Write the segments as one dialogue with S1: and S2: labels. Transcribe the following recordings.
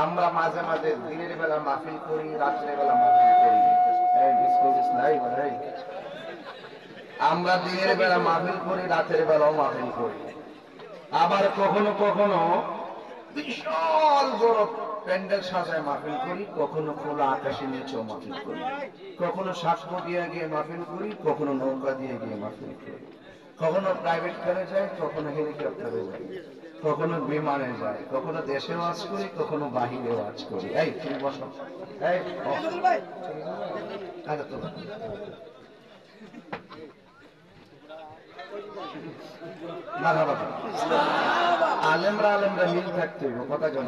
S1: আমরা মাঝে মাঝে দিনের বেলা মাহফিল করি, রাত্রের বেলা মাহফিল করি। আমরা দিনের বেলা মাহফিল করি, রাতের বেলাও মাহফিল করি। আবার কখনো কখনো বিশাল বড় প্যান্ডেল সাজায় মাহফিল করি, কখনো খোলা আকাশের নিচেও মাহফিল করি, কখনো সাক্ষ্য দিয়ে গিয়ে মাহফিল করি, কখনো নৌকা দিয়ে গিয়ে মাহফিল করি, কখনো প্রাইভেট কারে যাই, কখনো হেলিকপ্টারে যাই, কখনো বিমানে যাই, কখনো দেশে ওয়াজ করি, কখনো বাহিরে ওয়াজ করি। এই তুমি বসো। এই আলেমরা আলেমরা মিল থাকতে কথা কেন?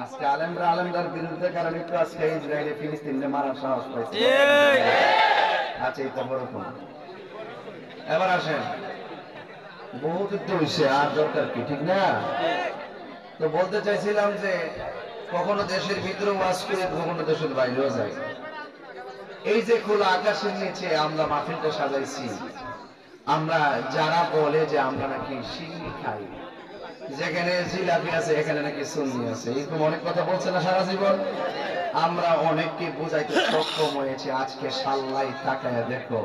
S1: আজকে আলেমরা আলেমদার বিরুদ্ধে কারণ একটু আজকে ইসরায়েলে ফিলিস্তিনে মারার সাহস পাইছে। আচ্ছা এটা বড় কথা। এবার আসেন, বহু যুদ্ধ হয়েছে, আর দরকার কি, ঠিক না? তো বলতে চাইছিলাম যে কখনো দেশের ভিতরে ওয়াজ করে, কখনো দেশের বাইরেও যাই। এই যে খোলা আকাশের নিচে আমরা মাহফিলটা সাজাইছি, আমরা যারা বলে যে আমরা নাকি সিন্নি খাই, যেখানে জিলাপি আছে এখানে নাকি সুন্নি আছে, এরকম অনেক কথা বলছে না সারা জীবন। আমরা অনেককে বুঝাইতে সক্ষম হয়েছে। আজকে সাল্লাই তাকায় দেখো,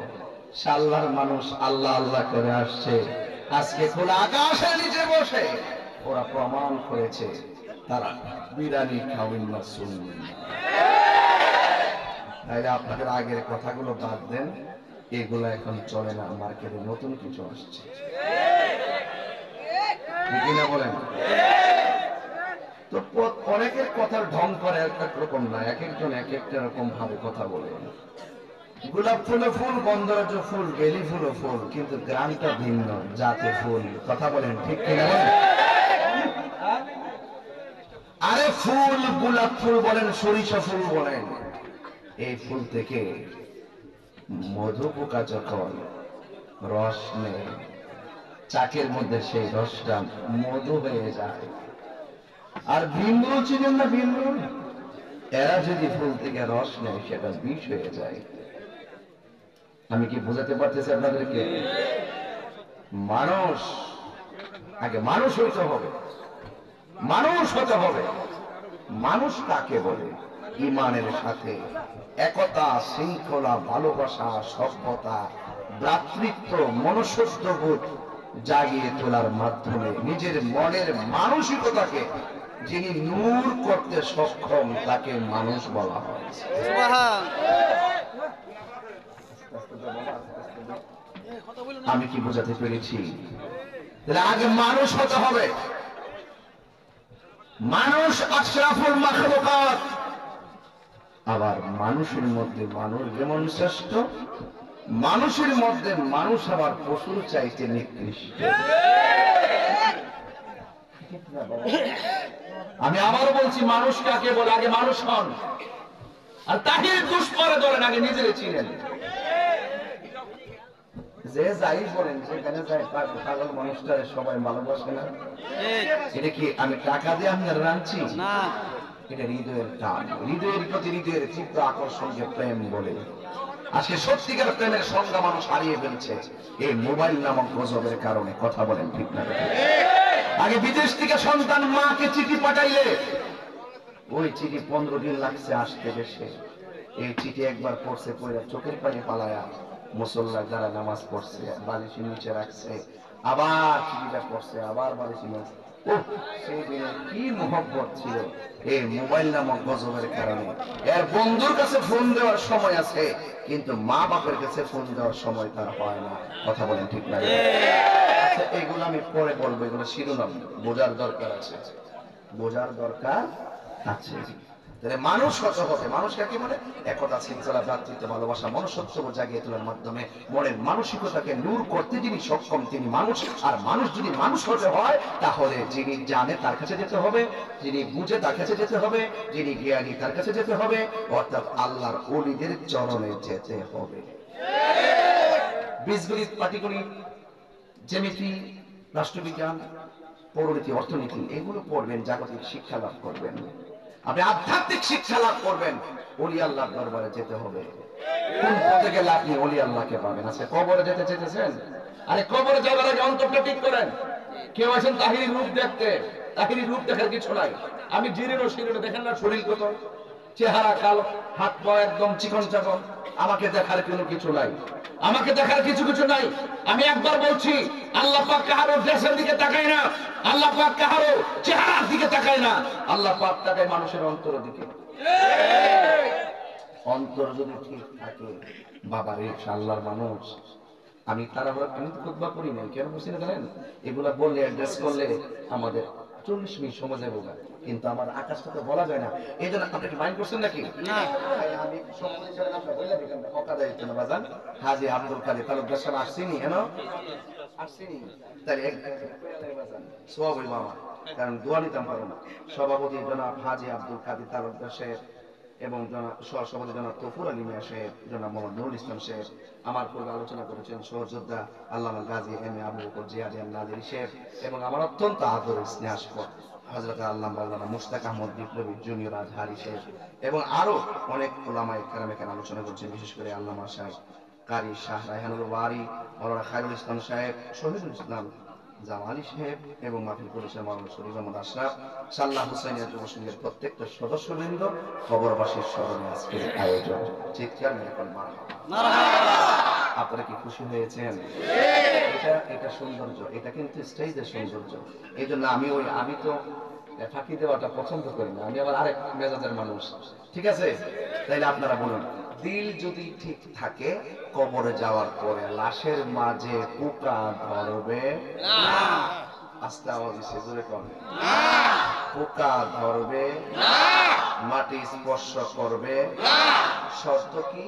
S1: সাল্লার মানুষ আল্লাহ আল্লাহ করে আসছে। আজকে খোলা আকাশের নিচে বসে ওরা প্রমাণ করেছে তারা বিরিয়ানি খাওয়েন না, সুন্নি। তাইলে আপনাদের আগের কথাগুলো বাদ দেন, এগুলো এখন চলে না, মার্কেটে নতুন কিছু আসছে, ঠিক না বলেন? তো অনেকের কথার ঢং করে এক রকম না, এক একজন এক একটা রকম ভাবে কথা বলে। গোলাপ ফুলে ফুল, গন্ধরাজ ফুল, বেলি ফুল ফুল, কিন্তু গ্রামটা ভিন্ন, জাতে ফুল। কথা বলেন, ঠিক কিনা বলেন? আরে ফুল, গোলাপ ফুল বলেন, সরিষা ফুল বলেন, এই ফুল থেকে মধু পোকা যখন রস নেয়, চাকের মধ্যে সেই রসটা মধু হয়ে যায়। আর ভিমরুল চিনেন না? ভিমরুল, এরা যদি ফুল থেকে রস নেয় সেটা বিষ হয়ে যায়। আমি কি বোঝাতে পারতেছি আপনাদেরকে? মানুষ আগে মানুষ হইতে হবে, মানুষ হতে হবে। মানুষ কাকে বলে? ইমানের সাথে একতা, শৃঙ্খলা, ভালোবাসা, সভ্যতা, ভ্রাতৃত্ব, মনুষ্যত্ববোধ জাগিয়ে তোলার মাধ্যমে নিজের মনের মানসিকতাকে যিনি নূর করতে সক্ষম তাকে মানুষ বলা হয়। আমি কি বোঝাতে পেরেছি? আগে মানুষ হতে হবে। মানুষ আশরাফুল মাখলুকাত। আবার মানুষের মধ্যে মানুষ যেমন শ্রেষ্ঠ, মানুষের মধ্যে মানুষ আবার পশুর চাইতে নিকৃষ্ট। আমি আবার বলছি, মানুষ কাকে বলে? আগে মানুষ হন, আর তাহির দুষ্পরে ধরেন, আগে নিজের চিনেন। যে যাই বলেন, সেখানে যাই পাগল মানুষটারে সবাই ভালোবাসে না। এটা কি আমি টাকা দিয়ে আমি রাঁধছি না, এটা হৃদয়ের টান, হৃদয়ের প্রতি হৃদয়ের তীব্র আকর্ষণকে প্রেম বলে। আজকে সত্যিকার প্রেমের সংজ্ঞা মানুষ হারিয়ে ফেলছে এই মোবাইল নামক গজবের কারণে। কথা বলেন, ঠিক না? আগে বিদেশ থেকে সন্তান মাকে চিঠি পাঠাইলে ওই চিঠি 15 দিন লাগছে আসতে দেশে। এই চিঠি একবার পড়ছে, পড়ে চোখের পানি পালায়া মুসল্লা যারা নামাজ পড়ছে বালিশের নিচে রাখছে, আবার চিঠিটা পড়ছে, আবার বালিশের নিচে। সেই দিনে কি মহব্বত ছিল এই মোবাইল নামক গজবের কারণে। এর বন্ধুর কাছে ফোন দেওয়ার সময় আছে, কিন্তু মা বাপের কাছে ফোন দেওয়ার সময় তার হয় না। কথা বলেন, ঠিক না? আচ্ছা, এগুলো আমি পরে বলবো, এগুলো শিরোনাম বোঝার দরকার আছে, বোঝার দরকার আছে। মানুষ কত হবে? মানুষ কাকে বলে? একতা, শৃঙ্খলা, ভ্রাতৃত্ব, ভালোবাসা, মনুষ্যত্ববোধ জাগিয়ে তোলার মাধ্যমে মনের মানসিকতাকে নূর করতে যিনি সক্ষম তিনি মানুষ। আর মানুষ যদি মানুষ হতে হয়, তাহলে যিনি জানে তার কাছে যেতে হবে, যিনি বুঝে তার কাছে যেতে হবে, যিনি জ্ঞানী তার কাছে যেতে হবে, অর্থাৎ আল্লাহর ওলিদের চরণে যেতে হবে। বীজগণিত, পাটিগণিত, জ্যামিতি, রাষ্ট্রবিজ্ঞান, পৌরনীতি, অর্থনীতি, এগুলো পড়বেন, জাগতিক শিক্ষা লাভ করবেন, আপনি আধ্যাত্মিক শিক্ষা লাভ করবেন। ওলি আল্লাহর দরবারে যেতে হবে। কোন পথে গেলে আপনি ওলি আল্লাহকে পাবেন? আজকে কবরে যেতে চেয়েছেন? আরে কবরে যাওয়ার আগে অন্তরটা ঠিক করেন। কেউ আছেন তাহিরি রূপ দেখতে? তাহিরি রূপ দেখার কিছু নাই। আমি জিরিনো শিরিনো, দেখেন না শরীর কত, চেহারা কালো, হাত পা একদম চিকন চাকন। আমাকে দেখার কোনো কিছু নাই, আমাকে দেখার কিছু নাই। আমি একবার বলছি, আল্লাহ পাক কাহারো ড্রেসের দিকে তাকায় না, আল্লাহ পাক কাহারো চেহারার দিকে তাকায় না, আল্লাহ পাক তাকায় মানুষের অন্তরের দিকে। অন্তর যদি ঠিক থাকে, বাবা রে আল্লাহর মানুষ। আমি তাড়াহুড়া কিন্তু খুতবা করি নাই, কেন বুঝছেন জানেন? এগুলা বললে অ্যাড্রেস করলে আমাদের 40 মিনিট সময় যাবে, কিন্তু আমার আকাশটা তো বলা যায় না। এই জন্য আপনি কি মাইন্ড করছেন নাকি? না, আমি সম্মান হিসেবে আপনাকে বলে দিলাম, কথা দেয় না বাজান। হাজী আব্দুল কাদের তালুকদার সাহেব আসছেনি, কেন আসছেনি? তাহলে এক বাজান সওয়াব হইব আমার, কারণ দোয়া নিতাম পারো না। সভাপতি জনাব হাজী আব্দুল কাদের তালুকদার সাহেব এবং সহসভাপতি জনাব তফুর আলী মিয়া সাহেব, জনাব মোহাম্মদ নুরুল ইসলাম সাহেব আমার পূর্বে আলোচনা করেছেন সহযোদ্ধা আল্লামা গাজী এম এ আবু বকর জিয়াদ নাজিরি সাহেব, এবং আমার অত্যন্ত আদর স্নেহাস্পদ হযরত আল্লামা মাওলানা মুশতাক আহমদ বিপ্লবী জুনিয়র আজহারি সাহেব, এবং আরো অনেক উলামায়ে কেরাম এখানে আলোচনা করছেন। বিশেষ করে আল্লামা সাহেব কারি শাহ রায়হানুল ওয়ারি, মাওলানা খায়রুল ইসলাম সাহেব, শহীদুল ইসলাম জামালি সাহেব, এবং মাহফিল পরিচালক মাওলানা শরীফ আহমদ আশরাফ, সাল্লাহ হুসাইনিয়া যুব সংঘের প্রত্যেকটা সদস্যবৃন্দ, খবরবাসীর স্মরণে আজকের আয়োজন। চিৎকার মেরে কোন মারহাবা। আপনারা কি খুশি হয়েছেন? এটা সৌন্দর্য, এটা কিন্তু স্টেজের সৌন্দর্য। এই জন্য আমি তো ফাঁকি দেওয়াটা পছন্দ করি না, আমি আবার আরেক মেজাজের মানুষ, ঠিক আছে? তাইলে আপনারা বলুন, দিল যদি ঠিক থাকে, কবরে যাওয়ার পরে লাশের মাঝে পোকা ধরবে না। আস্তে আওয়াজ দিছে, জোরে করবে না। পোকা ধরবে না, মাটি স্পর্শ করবে না। শর্ত কি?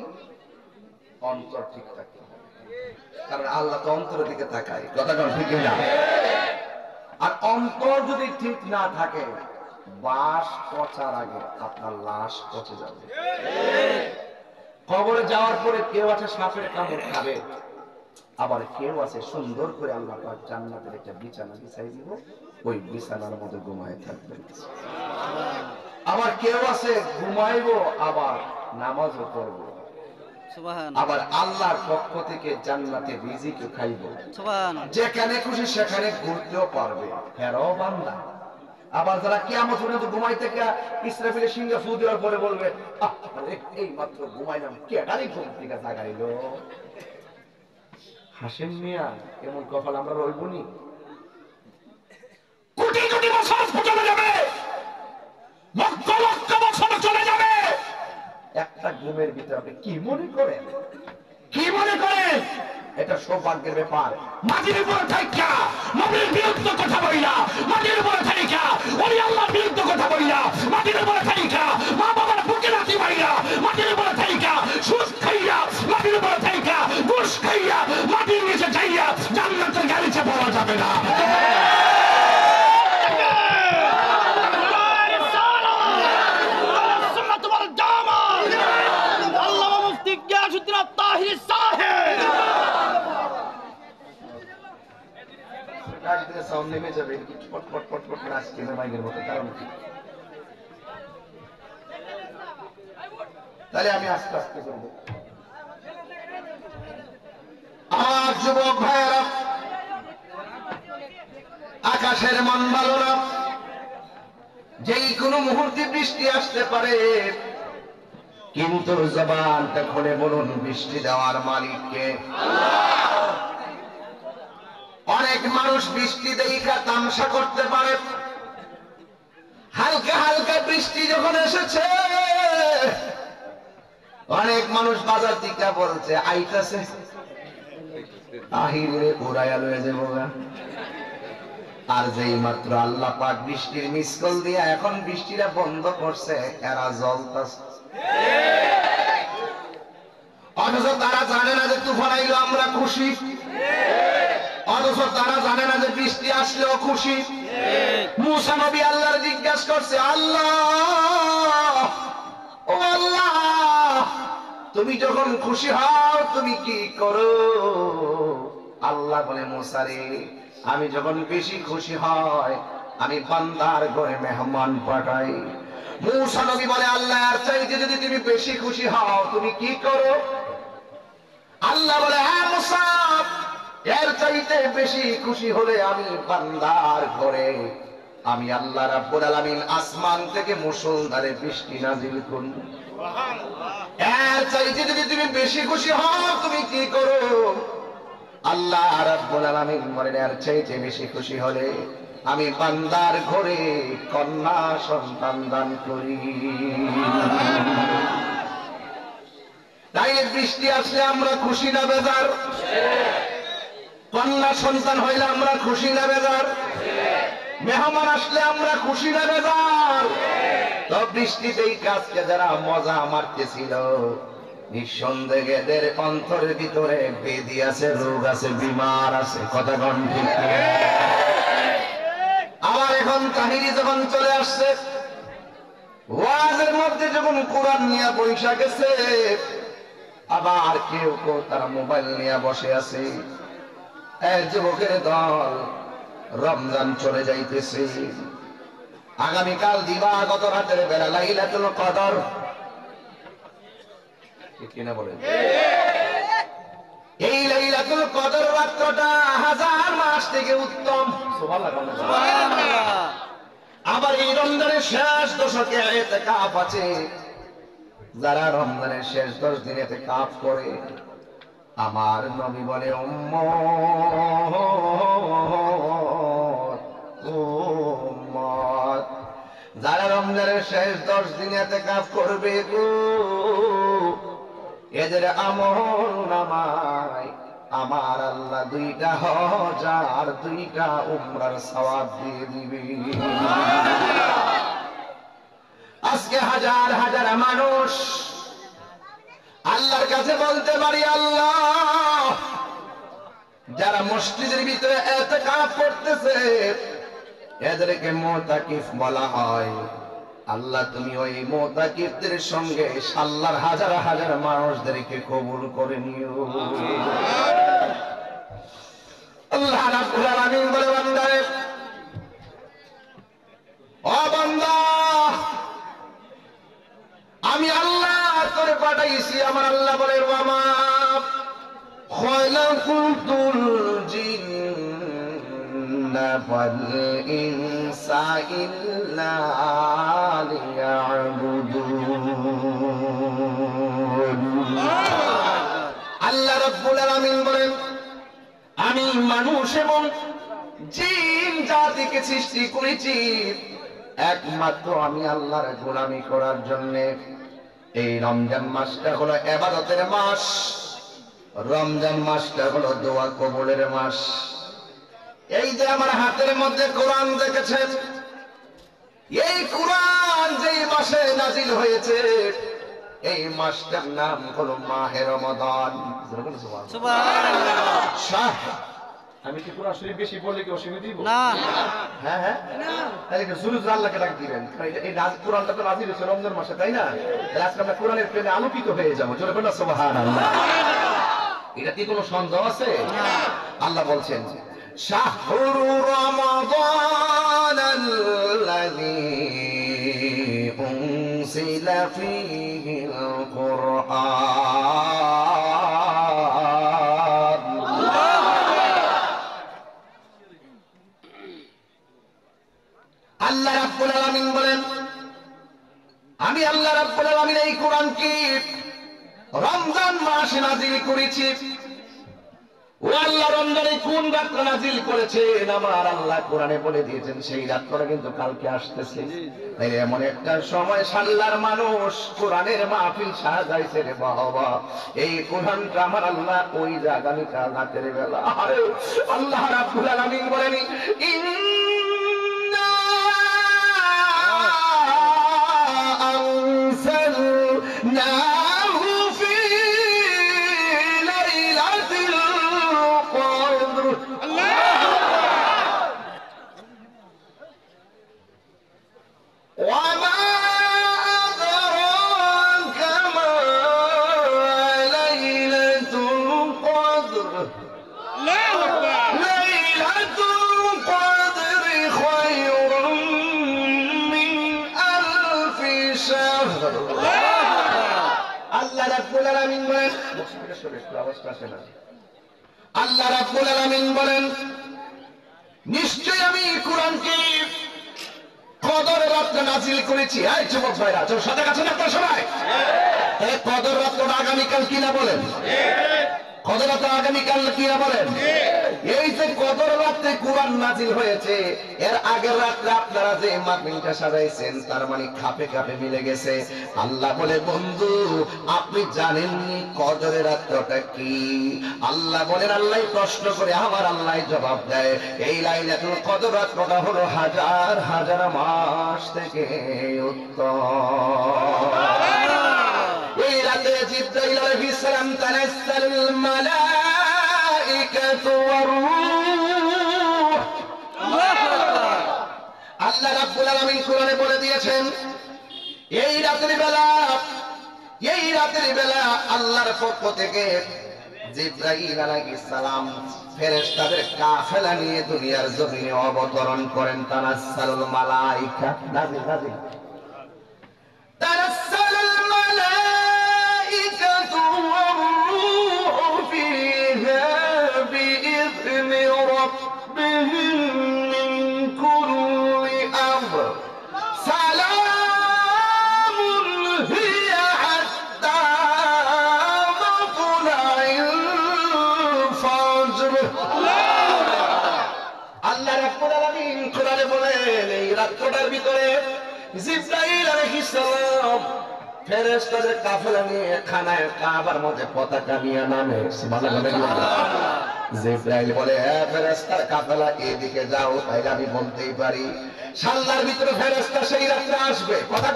S1: অন্তর ঠিক থাকতে হবে, কারণ আল্লাহ তো অন্তরের দিকে তাকায়, কথাটা ঠিক না? আর অন্তর যদি ঠিক না থাকে, বাস পচার আগে আপনার লাশ পচে যাবে। কবরে যাওয়ার পরে কেউ আছে সাপের কামড় খাবে, আবার কেউ আছে সুন্দর করে আল্লাহ পাক জান্নাতের একটা বিছানা বিছাই দিব, ওই বিছানার মধ্যে ঘুমায় থাকবে। আবার কেউ আছে ঘুমাইবো, আবার নামাজও পড়বো, আবার আল্লাহর পক্ষ থেকে জান্নাতের রিজিক খাইবো, যেখানে খুশি সেখানে ঘুরতেও পারবে, হেরাও বান্দা। আবার যারা কিয়ামত পর্যন্ত ঘুমাই থেকে ইসরাফিলের সিংহে ফু দেওয়ার পরে বলবে, এই মাত্র ঘুমাইলাম, কে গাড়ি ঘুম থেকে জাগাইলো। হাসেন মিয়া, এমন কপাল আমরা রইবনি। কোটি কোটি বছর চলে যাবে, লক্ষ লক্ষ বছর চলে যাবে, একটা ঘুমের ভিতরে আপনি কি মনে করেন? কি মনে করেন এটা সৌভাগ্যের ব্যাপার? মাটির উপরে থাইকা নবীর বিরুদ্ধে কথা বইলা, মাটির উপরে থাইকা ওলি আল্লাহর বিরুদ্ধে কথা বইলা, মাটির উপরে থাইকা মা বাবার বুকে লাথি মাইরা, মাটির উপরে থাইকা সুদ খাইয়া, মাটির উপরে থাইকা ঘুষ খাইয়া, মাটির নিচে যাইয়া জান্নাতের গালিচা পাওয়া যাবে না। তাহলে আমি আস্তে আস্তে করবো। আমার যুবক ভাইয়েরা, আকাশের মন ভালো না, যেই কোনো মুহূর্তে বৃষ্টি আসতে পারে, কিন্তু জবানটা খুলে বলুন বৃষ্টি দেওয়ার মালিককে। অনেক মানুষ বৃষ্টি দেখা তামসা করতে পারে, হালকা হালকা বৃষ্টি যখন এসেছে, অনেক মানুষ বাজার থেকে বলছে আইতাছে, আহিরে উড়াইয়া লয়ে যাবো। আর যেই মাত্র আল্লাহ পাক বৃষ্টির মিসকল দিয়া এখন বৃষ্টিটা বন্ধ করছে, এরা জ্বলতাছে। অথচ তারা জানে না যে তুফান আইলো আমরা খুশি, অথচ তারা জানে না যে বৃষ্টি আসলেও খুশি। মুসা নবী আল্লাহর জিজ্ঞাসা করছে, আল্লাহ ও আল্লাহ, তুমি যখন খুশি হও তুমি কি করো? আল্লাহ বলে, মুসা রে, আমি যখন বেশি খুশি হয় আমি বান্দার ঘরে মেহমান পাঠাই। মুসা নবী বলে, আল্লাহ আর চাইতে যদি তুমি বেশি খুশি হও তুমি কি করো? আল্লাহ বলে, হ্যাঁ মুসা, এর চাইতে বেশি খুশি হলে আমি বান্দার ঘরে আমি আল্লাহ রাব্বুল আলামিন আসমান থেকে মুষলধারে বৃষ্টি নাজিল করব। এর চাইতে যদি তুমি বেশি খুশি হও তুমি কি করো? আল্লাহ রাব্বুল আলামিন বলেন এর চাইতে বেশি খুশি হলে আমি বান্দার ঘরে কন্যা সন্তান দান করি। তাই বৃষ্টি আসলে আমরা খুশি না বেজার? কন্যা সন্তান হইলে আমরা খুশি না বেজার? মেহমান আসলে আমরা খুশি না বেজার? তো বৃষ্টিতেই কাজকে যারা মজা মারতেছিল নিঃসন্দেহে এদের অন্তরের ভিতরে বেদি আছে, রোগ আছে, বিমার আছে। কথা কোন ঠিক? আবার এখন কাহিনী যখন চলে আসছে, ওয়াজের মধ্যে যখন কোরআন নিয়ে বৈশা গেছে, আবার কেউ কেউ তারা মোবাইল নিয়ে বসে আছে। যুবকের দল রমজান চলে যাইতেছে, আগামীকাল দিবাগত রাতের বেলা লাইলাতুল কদর, ঠিক কিনা বলেন? এই লাইলাতুল কদর রাতটা হাজার মাস থেকে উত্তম। সুবহানাল্লাহ। আবার এই রমজানের শেষ দশকে ইতিকাফ আছে। যারা রমজানের শেষ 10 দিন ইতিকাফ করে, আমার নবী বলে উম্মত যারা রমজানের শেষ 10 দিন ইতিকাফ করবে গো, এদের আমল নামায় আমার আল্লাহ 2টা হজ আর 2টা উমরার সওয়াব দিয়ে দিবে। আজকে হাজার হাজার মানুষ আল্লাহর কাছে বলতে পারি, আল্লাহ যারা মসজিদের ভিতরে ইতিকাফ করতেছে এদেরকে মুতাকিফ বলা হয়। আল্লাহ তুমি ওই মুতাকিফদের সঙ্গে আল্লাহর হাজার হাজার মানুষদেরকে কবুল করে নিও। আল্লাহ রাব্বুল আলামিন বলে, বান্দারে ও বান্দা, আমি আল্লাহ তোরে পাঠাইছি। আমার আল্লাহ বলে, ওয়ামা খালাকুতুল জিন্না ওয়াল ইনসা ইল্লা লিয়াবুদুন। আল্লাহ রাব্বুল আলামিন বলেন, আমি মানুষ এবং জিন জাতিকে সৃষ্টি করেছি একমাত্র আমি আল্লাহর গোলামি করার জন্য। এই রমজান মাসটা হলো ইবাদতের মাস, রমজান মাসটা হলো দোয়া কবুলের মাস। এই যে আমার হাতের মধ্যে কোরআন দেখেছেন, এই কোরআন যেই মাসে নাজিল হয়েছে এই মাসটার নাম হলো মাহে রমাদান। সুবহানাল্লাহ। আমি কি কোরআন শরীফ বেশি বললে কি অসুবিধা দিব? না। হ্যাঁ হ্যাঁ, তাহলে কি সুরজ আল্লাহকে ডাক দিবেন। এই কোরআনটা তো নাজিল হয়েছে রমজান মাসে, তাই না? তাহলে আজকে আমরা কোরআনের প্রেমে আলোকিত হয়ে যাবো। জোরে বলুন সুবহানাল্লাহ। এটা কি কোনো সন্দেহ আছে? আল্লাহ বলছেন, শাহরু রমাদানাল্লাযী উনজিলা ফীহিল কুরআন। আল্লাহ রাব্বুল আলামিন বলেন, আমি আল্লাহ রাব্বুল আলামিন এই কোরআনকে রমজান মাসে নাজিল করেছি। ও আল্লাহ রমজানে কোন রাত্রে নাজিল করেছেন আমার আল্লাহ কোরআনে বলে দিয়েছেন, সেই রাতটা কিন্তু কালকে আসতেছে। তাই এমন একটা সময় আল্লাহর মানুষ কোরআনের মাহফিল সাজাইছে রে বাবা। এই কোরআনটা আমার আল্লাহ ওই যে আগামীকাল রাতের বেলা আল্লাহ রাব্বুল আলামিন বলেন, ইন্না আনসালনা আল্লাহ রাব্বুল আলামিন বলেন, আল্লাহ রাব্বুল আলামিন বলেন, নিশ্চয় আমি কোরআনকে কদর রাত্রে নাজিল করেছি। এই যুবক ভাইরা, চল সজাগ আছেন আপনারা সবাই? এই কদর রাত্রটা আগামীকাল কিনা বলেন? কদর রাত্র আগামীকাল কিনা বলেন? এই যে কদর রাত্রে কোরআন নাজিল হয়েছে, এর আগের রাত্রে আপনারা যে মাহফিলটা সাজাইছেন তার মানে খাপে খাপে মিলে গেছে। আল্লাহ বলে, বন্ধু আপনি জানেননি কদরের রাত্রটা কি? আল্লাহ বলেন, আল্লাহ প্রশ্ন করে আমার আল্লাহ জবাব দেয়, এই লাইলাতুল কদর রাত্রটা হলো হাজার হাজার মাস থেকে উত্তম। এই রাতে জিবরাইল আলাইহিস সালাম তানাজ্জালুল মালাইকাতু ওয়ার রূহ। আল্লাহ রাব্বুল আলামিন কোরআনে বলে দিয়েছেন, এই রাতের বেলা আল্লাহর পক্ষ থেকে জিবরাইল আলাইহিস সালাম ফেরেশতাদের কাফেলা নিয়ে দুনিয়ার জমিনে অবতরণ করেন। তানাজ্জালুল মালাইকা, নাজিল তানাজ্জালুল মালাইকাতু ওয়ার রূহ ফিহা বিইذনি রাব্বিহিম মিন কুল্লি আমর সালামুন হিয়া হাত্তা মাতলাইল ফজর। আল্লাহ রাব্বুল আলামিন কোরআনে বলেন, এই রাতটার ভিতরে জিবরাইল আলাইহিস সালাম ফেরেশতাদের কাফেলা নিয়ে খানায় কাবার মধ্যে পতাকা নিয়ে নামে। সুবহানাল্লাহ। জিবরাইল বলে, হে ফেরেশতার কাফেলা এদিকে যাও। তাইলে আমি বলতেই পারি সাল্লার ভিতরে ফেরেশতা সেই রাতে আসবে। কথা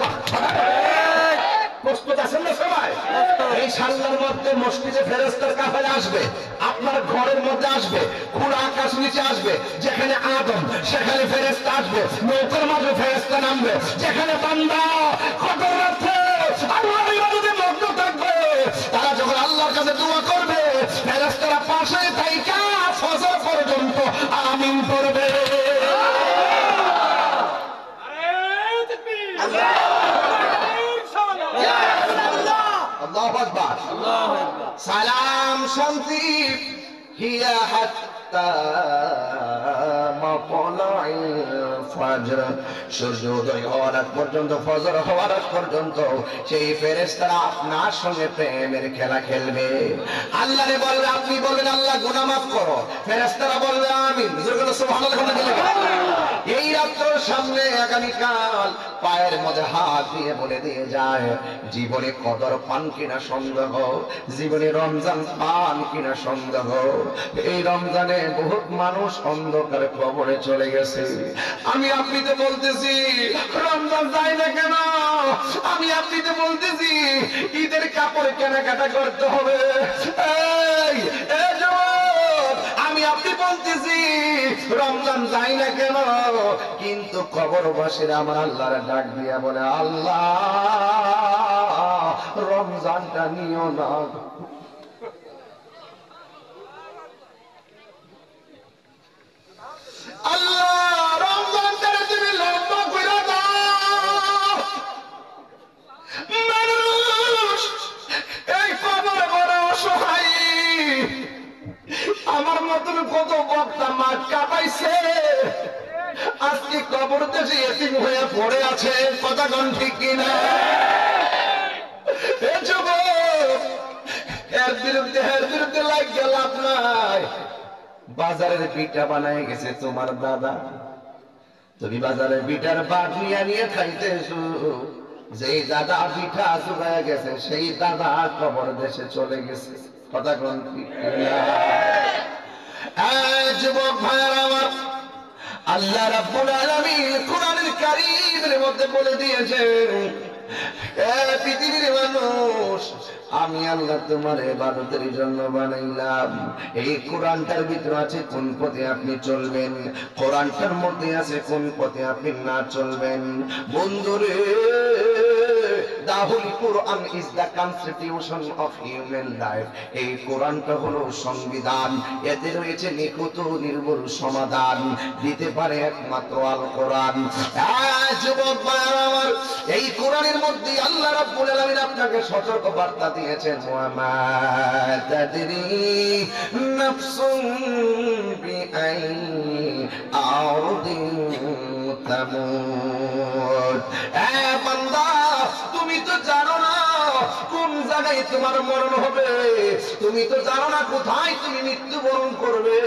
S1: প্রস্তুত আছেন না সবাই? এই সাল্লার মধ্যে মসজিদে ফেরেশতার কাফেলা আসবে, আপনার ঘরের মধ্যে আসবে, খোলা আকাশ নিচে আসবে। যেখানে আদম সেখানে ফেরেশতা আসবে, নৌকার মাঝে ফেরেশতা নামবে। যেখানে বান্দা কদর রাতে আল্লাহর ইবাদতে মগ্ন থাকবে, তারা যখন আল্লাহর কাছে দোয়া করবে, ফেরেশতারা পাশে থাইকা ফজর পর্যন্ত আমিন পড়বে। আল্লাহু আকবার। সালাম শান্তি হিয়া হাত্তা মাতলাইল ফজর, সূর্যোদয় হওয়ার আগ পর্যন্ত, ফজর হওয়ার আগ পর্যন্ত সেই ফেরেশতারা আপনার সঙ্গে প্রেমের খেলা খেলবে। আল্লাহরে বলবে, আপনি বলবেন আল্লাহ গুনাহ মাফ করো, ফেরেশতারা বলবে আমিন। সুবহানাল্লাহ। এই রাত্রের সামনে আগামীকাল পায়ের মধ্যে হাত দিয়ে বলে দিয়ে যায়, জীবনে কদর পান কিনা সন্দেহ, জীবনে রমজান পান কিনা সন্দেহ। এই রমজানে বহুত মানুষ অন্ধকারে কবরে চলে গেছে। আমি আপনিতে বলতেছি রমজান যায় না কেন? আমি আপনিতে বলতেছি ঈদের কাপড় কেনাকাটা করতে হবে। আমি আপনি বলতেছি রমজান যায় না কেন? কিন্তু কবরবাসীরা আমার আল্লাহর ডাক দিয়া বলে, আল্লাহ রমজানটা নিও না। আল্লাহ রমজানটা তুমি লম্বা করে দাও। মানুষ এই কবরে বড় অসহায়। আমার মতন কত বক্তা মাঠ কাটাইছে, আজকে কবর দেশে এতিম হয়ে পড়ে আছে। কথা কোন ঠিক কিনা? এর বিরুদ্ধে লাগিয়ে লাভ নাই। বাজারের পিঠা বানায় গেছে তোমার দাদা, তুমি বাজারের পিঠার বাদ নিয়ে খাইতেছো। যেই দাদা পিঠা চুকায় গেছে সেই দাদা কবর দেশে চলে গেছে। কথা কোন ঠিক কিনা? যুবক ভাইরা আমার, আল্লাহ রাব্বুল আলামিন কোরআনুল কারীমের মধ্যে বলে দিয়েছেন, পৃথিবীর মানুষ আমি আল্লাহ তোমার ইবাদতের জন্য বানাইলাম। এই কোরআনটার ভিতরে আছে কোন পথে আপনি চলবেন, কোরআনটার মধ্যে আছে কোন পথে আপনি না চলবেন। বন্ধুরে the Holy Quran is the constitution of human life. এই কোরআনটা হলো সংবিধান, এতে রয়েছে নিখুঁত নির্ভুল সমাধান, দিতে পারে একমাত্র আল কোরআন। যুবক ভাইরা আমার, এই কোরআনের মধ্যে আল্লাহ রাব্বুল আলামিন আপনাকে সতর্ক বার্তা দিয়েছেন, ওয়া মা তাদরি নাফসুন বিআই আরদিন তামুত। বান্দা, তুমি তো জানো না কোন জায়গায় তোমার মরণ হবে, তুমি তো জানো না কোথায় তুমি মৃত্যুবরণ করবে।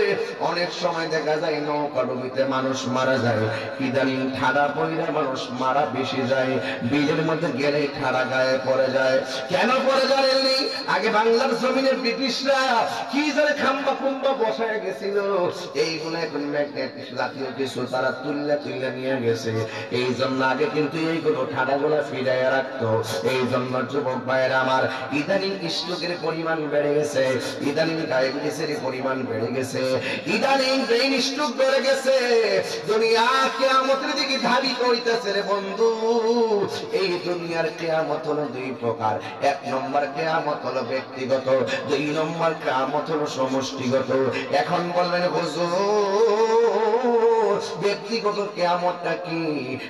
S1: অনেক সময় দেখা যায় নৌকা ডুবিতে মানুষ মারা যায়, ইদানিং ঠাডা পড়ে মানুষ মারা বেশি যায়, বিলের মধ্যে গেলে ঠাডা গায়ে পড়ে যায়। কেন পড়ে জানেননি? আগে বাংলার জমিনে ব্রিটিশরা কি জানে খাম্বা খুম্বা বসায় গেছিল, এইগুলো এখন ম্যাগনেট জাতীয় কিছু তারা তুললে নিয়ে গেছে। এই জন্য আগে কিন্তু এইগুলো ঠাডাগুলা ফিরাইয়া রাখতো। এই জন্য যুবক ভাইয়েরা আমার, ইদানিং স্ট্রোকের পরিমাণ বেড়ে গেছে, ইদানিং ডায়াবেটিসের পরিমাণ বেড়ে গেছে, ইদানিং ব্রেইন স্ট্রোক বেড়ে গেছে। দুনিয়া কিয়ামতের দিকে ধাবিত হইতেছে রে বন্ধু। এই দুনিয়ার কিয়ামত হলো দুই প্রকার, এক নম্বর কিয়ামত হলো ব্যক্তিগত, দুই নম্বর কিয়ামত হলো সমষ্টিগত। এখন বলবেন হুজুর ব্যক্তিগত কিয়ামতটা কি?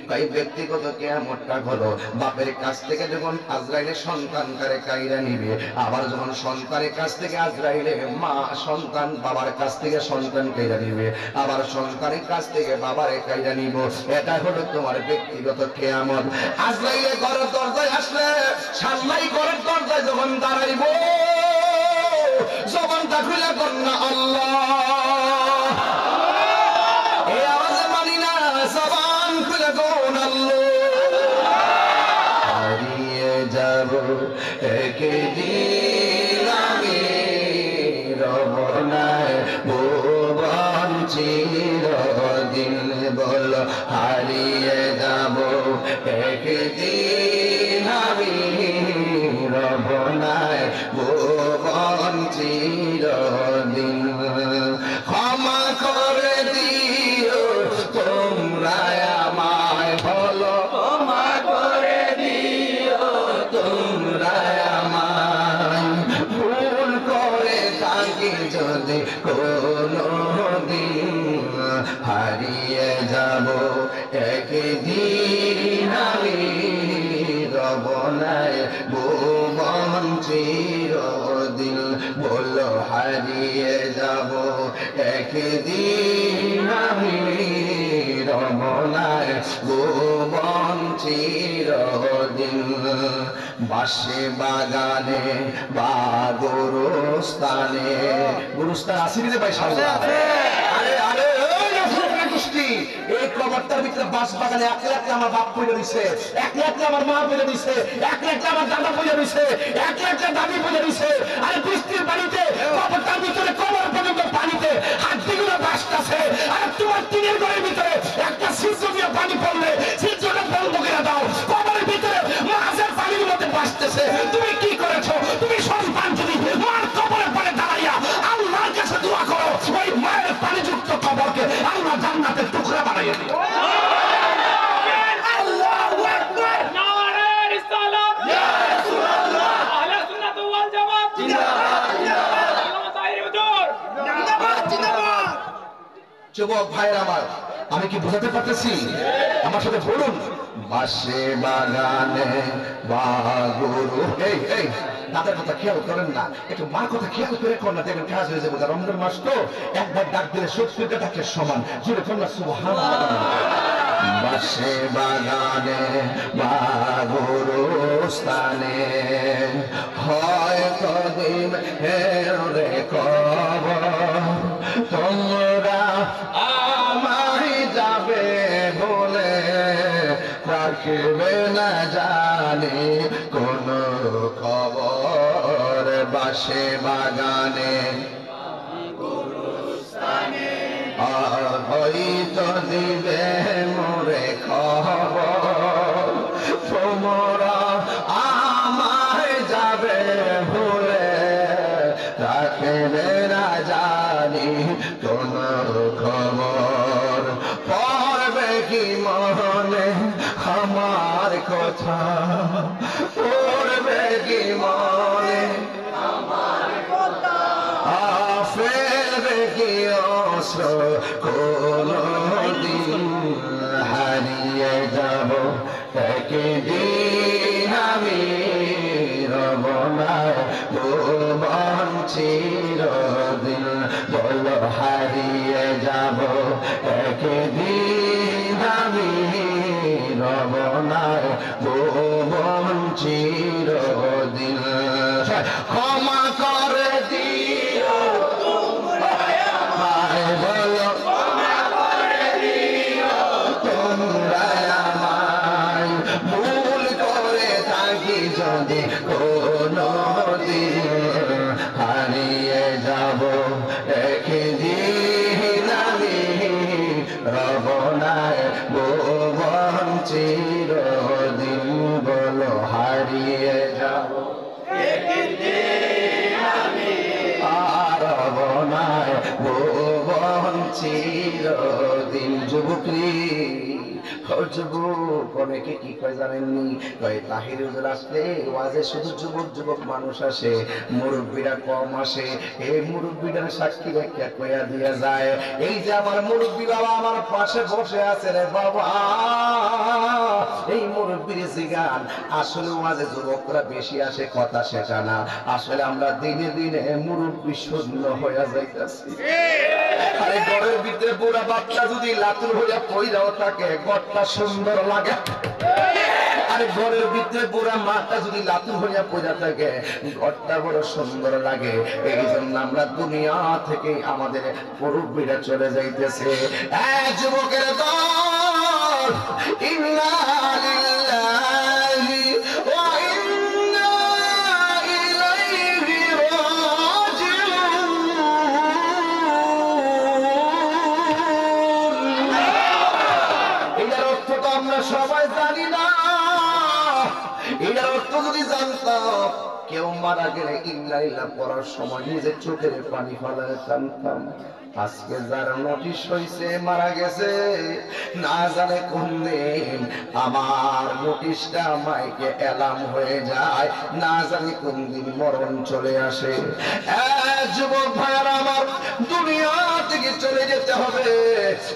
S1: তাই ব্যক্তিগত কিয়ামতটা হলো বাপের কাছ থেকে যখন আজরাইলের সন্তানকারে কাইরা নিবে, আবার যখন সন্তানের কাছ থেকে আজরাইলে মা সন্তান বাবার কাছ থেকে সন্তান কাইরা নিবে, আবার সন্তানের কাছ থেকে বাবারে কাইরা নিব। এটা হলো তোমার ব্যক্তিগত কিয়ামত। আজরাইলে ঘরের দরজায় আসলে, সাল্লাই ঘরের দরজায় যখন দাঁড়াইব, জবানটা খুলে কন্যা আল্লাহ, এই আওয়াজে মানি না, জবান খুলে কোন আল্লাহ। হারিয়ে যাব একদিন আমি, রব নাই ভুবন চিরদিন, বল হারিয়ে যাব একদিন আমি, রব নাই ভুবন চিরদিন। ক্ষমা করে দিও তোমরা আমায়, বলো ক্ষমা করে দিও তোমরা আমায়, ভুল করে থাকি যদি কোনো দিন, হারিয়ে যাব একদিন আমি, রব নাই ভুবন চিরদিন, বলো হারিয়ে যাব একদিন আমি, রব নাই ভুবন চিরদিন। বাসে বাগানে বা গোরস্থানে, গোরস্থান আসেনি রে ভাই সামনে? আরে আরে এই কবরটার ভিতরে বাস বাগানে এক লাখ আমার বাপ পড়ে দিছে, এক লাখ আমার মা পড়ে দিছে, এক লাখ আমার দাদা পড়ে দিছে, এক লাখ দাদি পড়ে দিছে। আরে বৃষ্টির পানিতে কবরটার ভিতরে কবর পর্যন্ত পানিতে হাড্ডিগুলো ভাসতেছে। আর তোমার টিনের ঘরের ভিতরে একটা সিদ্ধ দিয়ে পানি পড়লে সিদ্ধটা বন্ধ করে দাও, কবরের ভিতরে মাছের পানির মধ্যে ভাসতেছে। তুমি কি করেছো? তুমি সন্তান যদি মার কবরের পানে দাঁড়াইয়া আল্লাহর কাছে দোয়া করো, ওই মায়ের পানিযুক্ত কবরকে আল্লাহ জান্নাতের টুকরা বানাইয়া দিও। যুবক ভাইয়ের আমার, আমি কি বোঝাতে পারতেছি? আমার সাথে বলুন। বাসে বাগানে বা গরু, এই এই দাদার কথা খেয়াল করেন না, একটু মার কথা খেয়াল করে কর না, দেখবেন কাজ হয়ে যাবে। রমজান মাস তো, একবার ডাক দিলে 70টা ডাকের সমান। জুড়ে কন্যা সুবহানাল্লাহ। বাসে বাগানে বা গোরস্থানে হয়তো দিন রে কবর, তোমরা আমায় যাবে বলে রাখবে না জানি কোন খবর। বাসে বাগানে হয়তো দিবে মোরে খবর, তোমরা আমায় যাবে ভুলে রাখবে না জানি কোন খবর। পড়বে কি মনে আমার কথা, কি মনে ফেলবে কি অশ্রু কোনদিন হারিয়ে যাব একদিন আমি রব না ভুবন চিরদিন বলো হারিয়ে যাব একদিন আমি রব না ভুবন চিরদিন ক্ষমা করে দিও তোমায় বলো ক্ষমা করে দিও তোমরা আমায় ভুল করে থাকি যদি কোনো দিন হারিয়ে যাব একদিন আমি রব না ভুবন চিরদিন বলো হারিয়ে যাব ভুবন চিরদিন যুবকী যুবক অনেকে কি কয় জানেননি কয় তাহির হুজুর আসলে ওয়াজে শুধু যুবক যুবক মানুষ আসে মুরব্বীরা কম আসে এই মুরব্বীদের সাক্ষী রেখে কয়া দিয়ে যায় এই যে আমার মুরব্বী বাবা আমার পাশে বসে আছে রে বাবা এই মুরব্বীর জিগান আসলে ওয়াজে যুবকরা বেশি আসে কথা শেখা না আসলে আমরা দিনে দিনে মুরব্বী শূন্য হয়ে যাইতেছি আরে ঘরের ভিতরে বুড়া বাচ্চা যদি লাতুর হইয়া পইরাও থাকে ঘরটা সুন্দর লাগে আরে ঘরের ভিতরে বুড়া মাটা যদি লাতুর হইয়া পইরা থাকে ঘরটা বড় সুন্দর লাগে এই জন্য আমরা দুনিয়া থেকে আমাদের মুরব্বীরা চলে যাইতেছে যুবকের দল ইন্না লিল্লাহি ওয়া ইন্না ইলাইহি রাজিউন এটার অর্থ তো আমরা সবাই জানি না এটার অর্থ যদি জানতাম কেউ মারা গেলে ইন্না লিল্লাহ পড়ার সময় নিজের চোখের পানি ফেলায় কাঁদতাম আজকে যার নোটিশ হইছে মারা গেছে না জানে কোন দিন আমার নোটিশটা মাইকে এলাম হয়ে যায় না জানি কোন দিন মরণ চলে আসে যুবক ভাইয়ার আমার দুনিয়া থেকে চলে যেতে হবে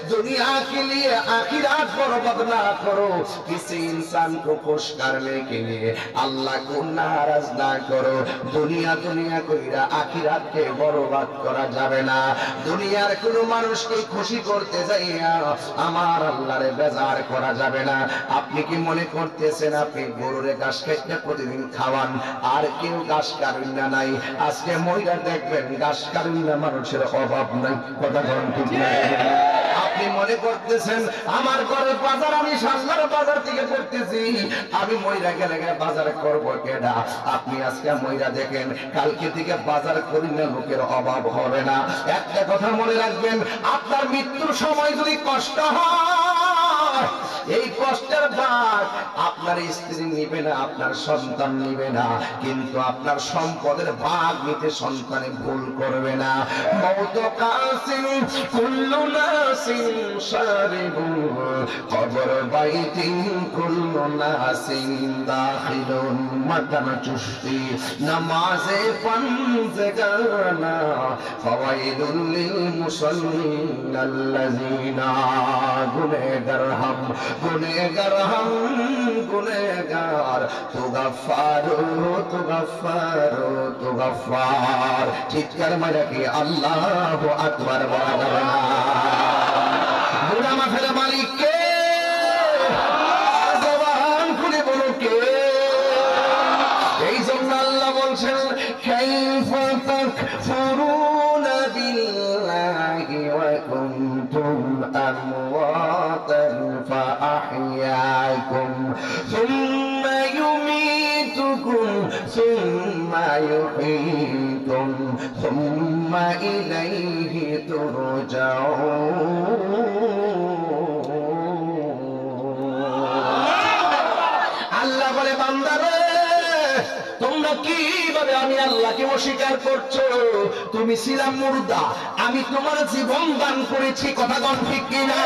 S1: दुनिया के लिए आखिरात बर्बाद ना करो किसी इंसान को खुश करने के लिए अल्लाह को नाराज ना करो दुनिया दुनिया কইরা आखिरात के बर्बाद करा যাবে না দুনিয়ার কোন মানুষকে খুশি করতে যাইয়া আমার আল্লাহরে বেজার করা যাবে না আপনি কি মনে করতেছেন আপনি গরুরে ঘাস খেতে প্রতিদিন খাওয়ান আর কেউ ঘাস কাটুন না নাই আজকে মহিলা দেখবেন ঘাস কাটুন না মানুষের অভাব নাই কথা বলেন ঠিক না আপনি মনে করতেছেন আমার ঘরের বাজার আমি সামনের বাজার থেকে করতেছি আমি মহিলা গেলে বাজার করব কেডা আপনি আজকে মহিলা দেখেন কালকে থেকে বাজার করি না লোকের অভাব হবে না একটা কথা মনে রাখবেন আপনার মৃত্যুর সময় যদি কষ্ট হয় এই কষ্টের ভাগ আপনার স্ত্রী নিবে না আপনার সন্তান নিবে না কিন্তু আপনার সম্পদের ভাগ নিতে সন্তানে ভুল করবে না মওত কাসিম কুল্লু নাসিন শারিবু কবর বাইতিন কুল্লু নাসিন দাখিলুন মাতান চুস্তি নামাজে পাঞ্জগানা ফাওয়াইলুল লিল মুসাল্লিন আল্লাযিনা গুনেগার হাম गुनेगार हम गुनेगार तू गफ्फार तू गफ्फार चित्कार मारे कि अल्लाहु अकबर बड़ा जाবে না বুড়া মাফের মালিক কে জবান খুলে বলো কে এই জন্য আল্লাহ বলছেন কাইফা তাকফুরুনা বিল্লাহি ওয়া কুনতুম আমওয়াতান فأحياكم ثم يميتكم ثم يحييكم ثم إليه ترجعون আল্লাহ বলে বান্দারে তোমরা কিভাবে আমি আল্লাহকে অস্বীকার করছো তুমি ছিলাম মুর্দা আমি তোমার জীবন দান করেছি কথা কোন ঠিক কিনা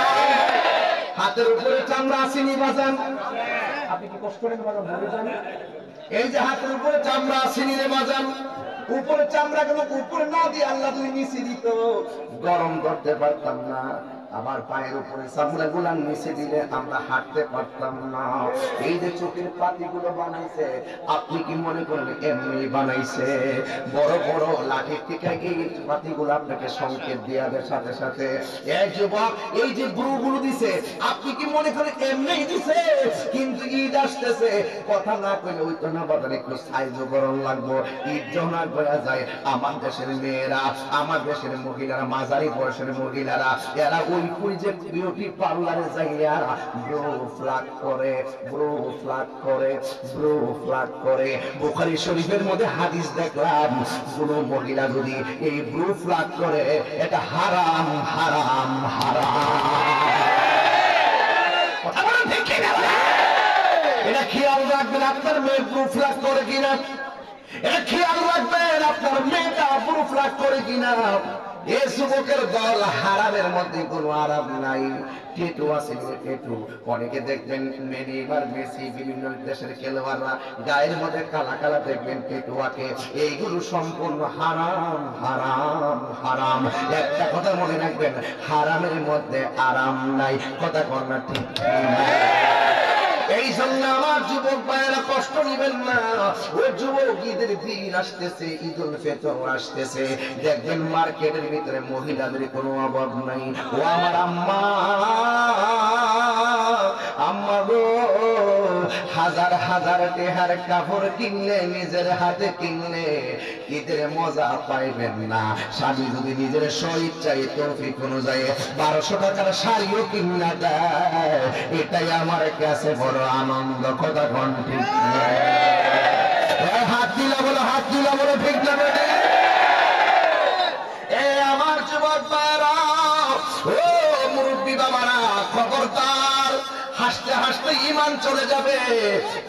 S1: হাতের উপরে চামড়া আসেনি বাজান আপনি কি কষ্ট করেন বাজান ভুলে যান এই যে হাতের উপরে চামড়া আসেনি রে বাজান, উপরে চামড়া গুলো উপরে না দিয়ে আল্লাহ তুমি নিচে দিত, গরম করতে পারতাম না। আবার পায়ের উপরে চামড়া গুলা নিচে দিলে আমরা হাঁটতে পারতাম না। এই যে চোখের পাতি গুলো বানাইছে, আপনি কি মনে করেন এমনি বানাইছে? বড় বড় লাঠি থেকে এই পাতি গুলো আপনাকে সংকেত দেওয়া সাথে সাথে। এই যুবক, এই যে ব্রু গুলো দিছে, আপনি কি মনে করেন এমনি দিছে? কিন্তু ঈদ আসতেছে, কথা না কইলে ওই তো না বাজার একটু সাইজ গরম লাগবো। ঈদ জনা করা যায়, আমার দেশের মেয়েরা, আমার দেশের মহিলারা, মাঝারি বয়সের মহিলারা, এরা ওই যে বিউটি পার্লারে যাইয়া ব্রো ফ্ল্যাগ করে, ব্রো ফ্ল্যাগ করে, ব্রো ফ্ল্যাগ করে। বুখারী শরীফের মধ্যে হাদিস দেখলাম, কোন মহিলা যদি এই ব্রো ফ্ল্যাগ করে, এটা হারাম হারাম হারাম। কথা বলেন ঠিক কিনা? এটা খেয়াল রাখবেন আপনার মেয়ে ব্রো ফ্ল্যাগ করে কিনা, এটা খেয়াল রাখবেন আপনার মেয়েটা ব্রো ফ্ল্যাগ করে কিনা। এই যুবকের দল, হারামের মধ্যে কোনো আরাম নাই। টেটু আছে, টেটু অনেকে দেখবেন, নেইমার, মেসি, বিভিন্ন দেশের খেলোয়াড়রা গায়ের মধ্যে কালা কালা দেখবেন টেটু আঁকে। এইগুলো সম্পূর্ণ হারাম হারাম হারাম। একটা কথা মনে রাখবেন, হারামের মধ্যে আরাম নাই। কথা কর না ঠিক? এই জন্য আমার যুবক ভাইয়েরা কষ্ট নিবেন না। ওই যুবক, ঈদের দিন আসতেছে, ঈদুল ফিতর আসতেছে, দেখবেন মার্কেটের ভিতরে মহিলাদের কোনো অভাব নাই। ও আমার আম্মা, আম্মা গো, হাজার হাজার টেহার কাপড় কিনলে, নিজের হাতে কিনলে ঈদের মজা পাইবেন না। স্বামী যদি নিজের স্বইচ্ছায় তৌফিক অনুযায়ী 1200 টাকার শাড়িও কিনা দেয়, এটাই আমার কাছে বড় আনন্দ। কথা কোন ঠিক? হাত দিলা বলো, হাত দিলা বলো, ঠিক না? আমার যুবক ভাইরা, ও মুরব্বী বাবারা, খবরদার, হাসতে হাসতে ঈমান চলে যাবে,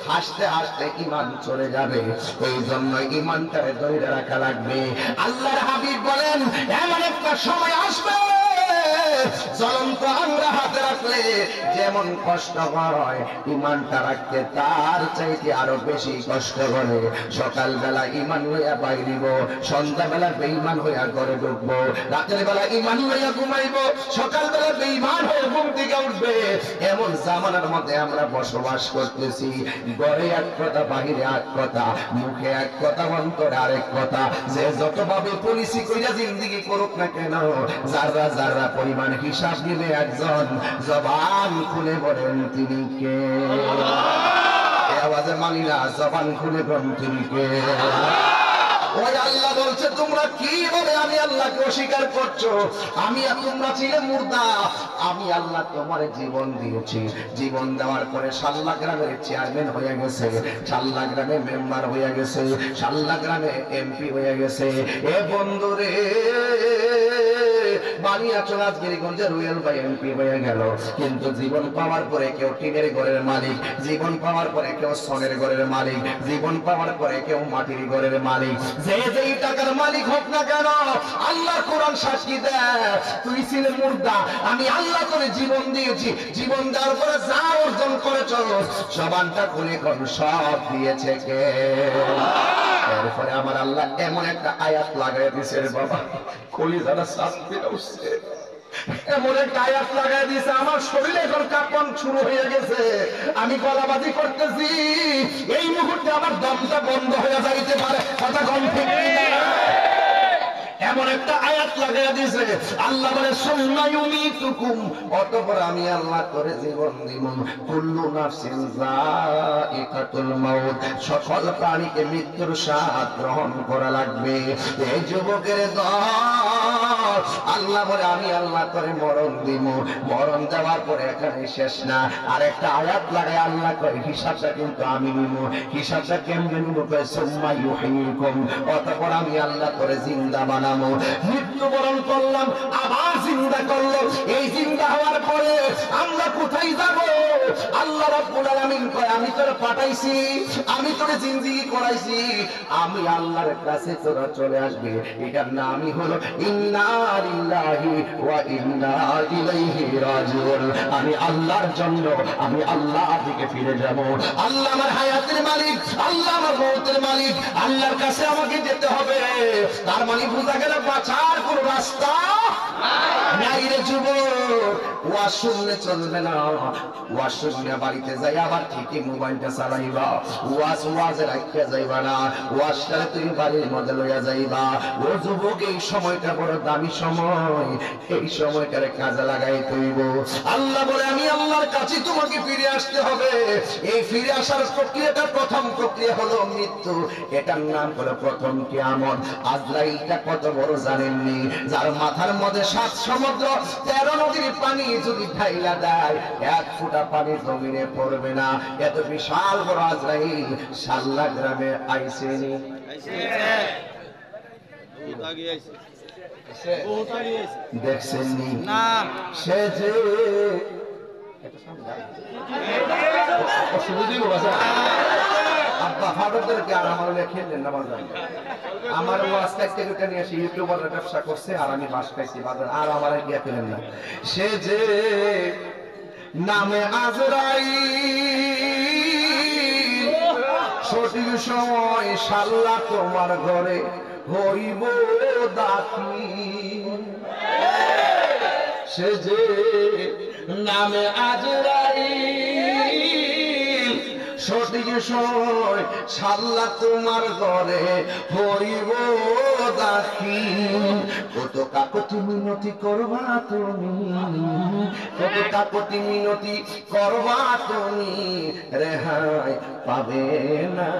S1: হাসতে হাসতে ঈমান চলে যাবে। এই জন্য ঈমানটারে ধরে রাখা লাগবে। আল্লাহর হাবিব বলেন, এমন একটা সময় আসবে, জ্বলন্ত আঙ্গুল হাতে রাখলে যেমন কষ্ট হয়, ঈমানটা রাখতে তার চাইতে আরো বেশি কষ্ট করে। সকালবেলা ঈমান লইয়া বাইরিব, সন্ধ্যাবেলা বেঈমান হইয়া ঘরে ঢুকবো, রাতের বেলা ঈমান লইয়া ঘুমাইবো, সকালবেলা বেঈমান হয়ে ঘুম থেকে উঠবে। এমন জামানার মধ্যে আমরা বসবাস করতেছি। ঘরে এক কথা, বাহিরে এক কথা, মুখে এক কথা, অন্তরে আরেক কথা। যে যতভাবে পলিসি কইরা জিন্দেগি করুক না কেন, যারা যারা পরিমাণ হিসাব নিলে একজন জবান খুলে বলেন তিনি কে? আওয়াজে মানি না, জবান খুলে বলেন তিনি কে? ওই আল্লাহ বলছে, তোমরা কি বলে আমি আল্লাহকে অস্বীকার করছো? আমি আর তোমরা ছিলে মুর্দা, আমি আল্লাহ তোমার জীবন দিয়েছি। জীবন দেওয়ার পরে সাল্লা গ্রামের চেয়ারম্যান হয়ে গেছে, সাল্লা গ্রামে মেম্বার হয়ে গেছে, সাল্লা গ্রামে এমপি হয়ে গেছে। এ বন্ধুরে, বানিয়াচং আজমিরগঞ্জে রুয়েল ভাই এমপি হয়ে গেল, কিন্তু জীবন পাওয়ার পরে কেউ টিনের ঘরের মালিক, জীবন পাওয়ার পরে কেউ সোনের ঘরের মালিক, জীবন পাওয়ার পরে কেউ মাটির ঘরের মালিক। যে যেই টাকার মালিক হোক না কেন, আল্লাহ কোরআন সাক্ষী দেয়, তুই ছিলে মুর্দা, আমি আল্লাহ তোরে জীবন দিয়েছি। জীবন দেওয়ার পরে যা অর্জন করেছ, জবানটা খুলে কোন সব দিয়েছে কে? এরপরে আমার আল্লাহ এমন একটা আয়াত লাগাই দিয়েছে রে বাবা, কলিজাটা শাস্তি উঠছে। এমন একটা আয়াত লাগাই দিয়েছে, আমার শরীরে এখন কাঁপন শুরু হয়ে গেছে। আমি গলাবাজি করতেছি, এই মুহূর্তে আমার দমটা বন্ধ হয়ে যাইতে পারে। কথা কম ঠিক না? এমন একটা আয়াত লাগাই দিয়েছে, আল্লাহ বলে, সুম্মা ইউমীতুকুম, অতঃপর আমি আল্লাহ করে জীবন দিব। কুল্লু নাফসিন যায়িকাতুল মাউত, সকল প্রাণীকে মৃত্যুর স্বাদ গ্রহণ করা লাগবে। এই যুবকের দল, আল্লাহ বলে, আমি আল্লাহ করে মরণ দিব। মরণ দেওয়ার পরে এখানে শেষ না, আরেকটা আয়াত লাগায় আল্লাহ করে, হিসাবটা কিন্তু আমি নিব। হিসাবটা কেমনে নিব? সুম্মা ইউহয়িকুম, অতঃপর আমি আল্লাহ করে জিন্দা বানাবো। মৃত্যুবরণ করলাম, আবার জিন্দা করলো। এই জিন্দা হওয়ার পরে আমরা কোথায় যাব? আল্লাহ রাব্বুল আলামিন কয় আমি তোরে পাঠাইছি, আমি তোরে জিন্দেগি করাইছি, আমি আল্লাহর কাছে তোরা চলে আসবে। এটার নামই হলো ইন্না লিল্লাহি ওয়া ইন্না ইলাইহি রাজিউন। আমি আল্লাহর জন্য আমি আল্লাহর দিকে ফিরে যাব। আল্লাহ আমার হায়াতের মালিক, আল্লাহ আমার মওতের মালিক, আল্লাহর কাছে আমাকে যেতে হবে। তার মানে বোঝা গেল বাঁচার কোন রাস্তা নাই রে যুবক। ওয়াজ শুনলে চলবে না, ওয়াজ শুনে বাড়িতে যাই আবার ঠিকই মোবাইলটা চালাইবা, ওয়াজ রাখিয়া যাইবা না, ওয়াজটারে তুই বাড়ির মধ্যে লইয়া যাইবা। ও যুবক, এই সময়টা বড় দামি সময়, এই সময়টারে কাজে লাগাই তুইব। আল্লাহ বলে আমি আল্লাহর কাছে তোমাকে ফিরে আসতে হবে। এই ফিরে আসার প্রক্রিয়াটা, প্রথম প্রক্রিয়া হলো মৃত্যু, এটার নাম হলো প্রথম কিয়ামত। আজরাইলটা কত বড় জানেননি? যার মাথার মধ্যে ৭ সমুদ্র ১৩ নদীর পানি যদি ঢাইলা দেয়, ১ ফোঁটা পানি জমিনে পড়বে না। এত বিশাল বড় আজরাইল সাল্লা গ্রামে আইসেনি, দেখছেননি না? সে যে আব্বা ফাদরদেরকে আর আমার খেললেন না বাজার। আমার ওয়াজ থেকে নিয়ে এসে ইউটিউবাররা ব্যবসা করছে আর আমি বাস খাইছি বাজার, আর আমার গিয়া খেলেন না। সে যে নামে আজরাইল, সঠিক সময় শাল্লা তোমার ঘরে হইব দাখিল। সে যে নামে আজরাইল, সঠিক সময় শাল্লা তোমার ঘরে হইব দাখিল। কত কাকতি মিনতি করবা তুমি, কত কাকতি মিনতি করবা তুমি, রেহাই পাবে না।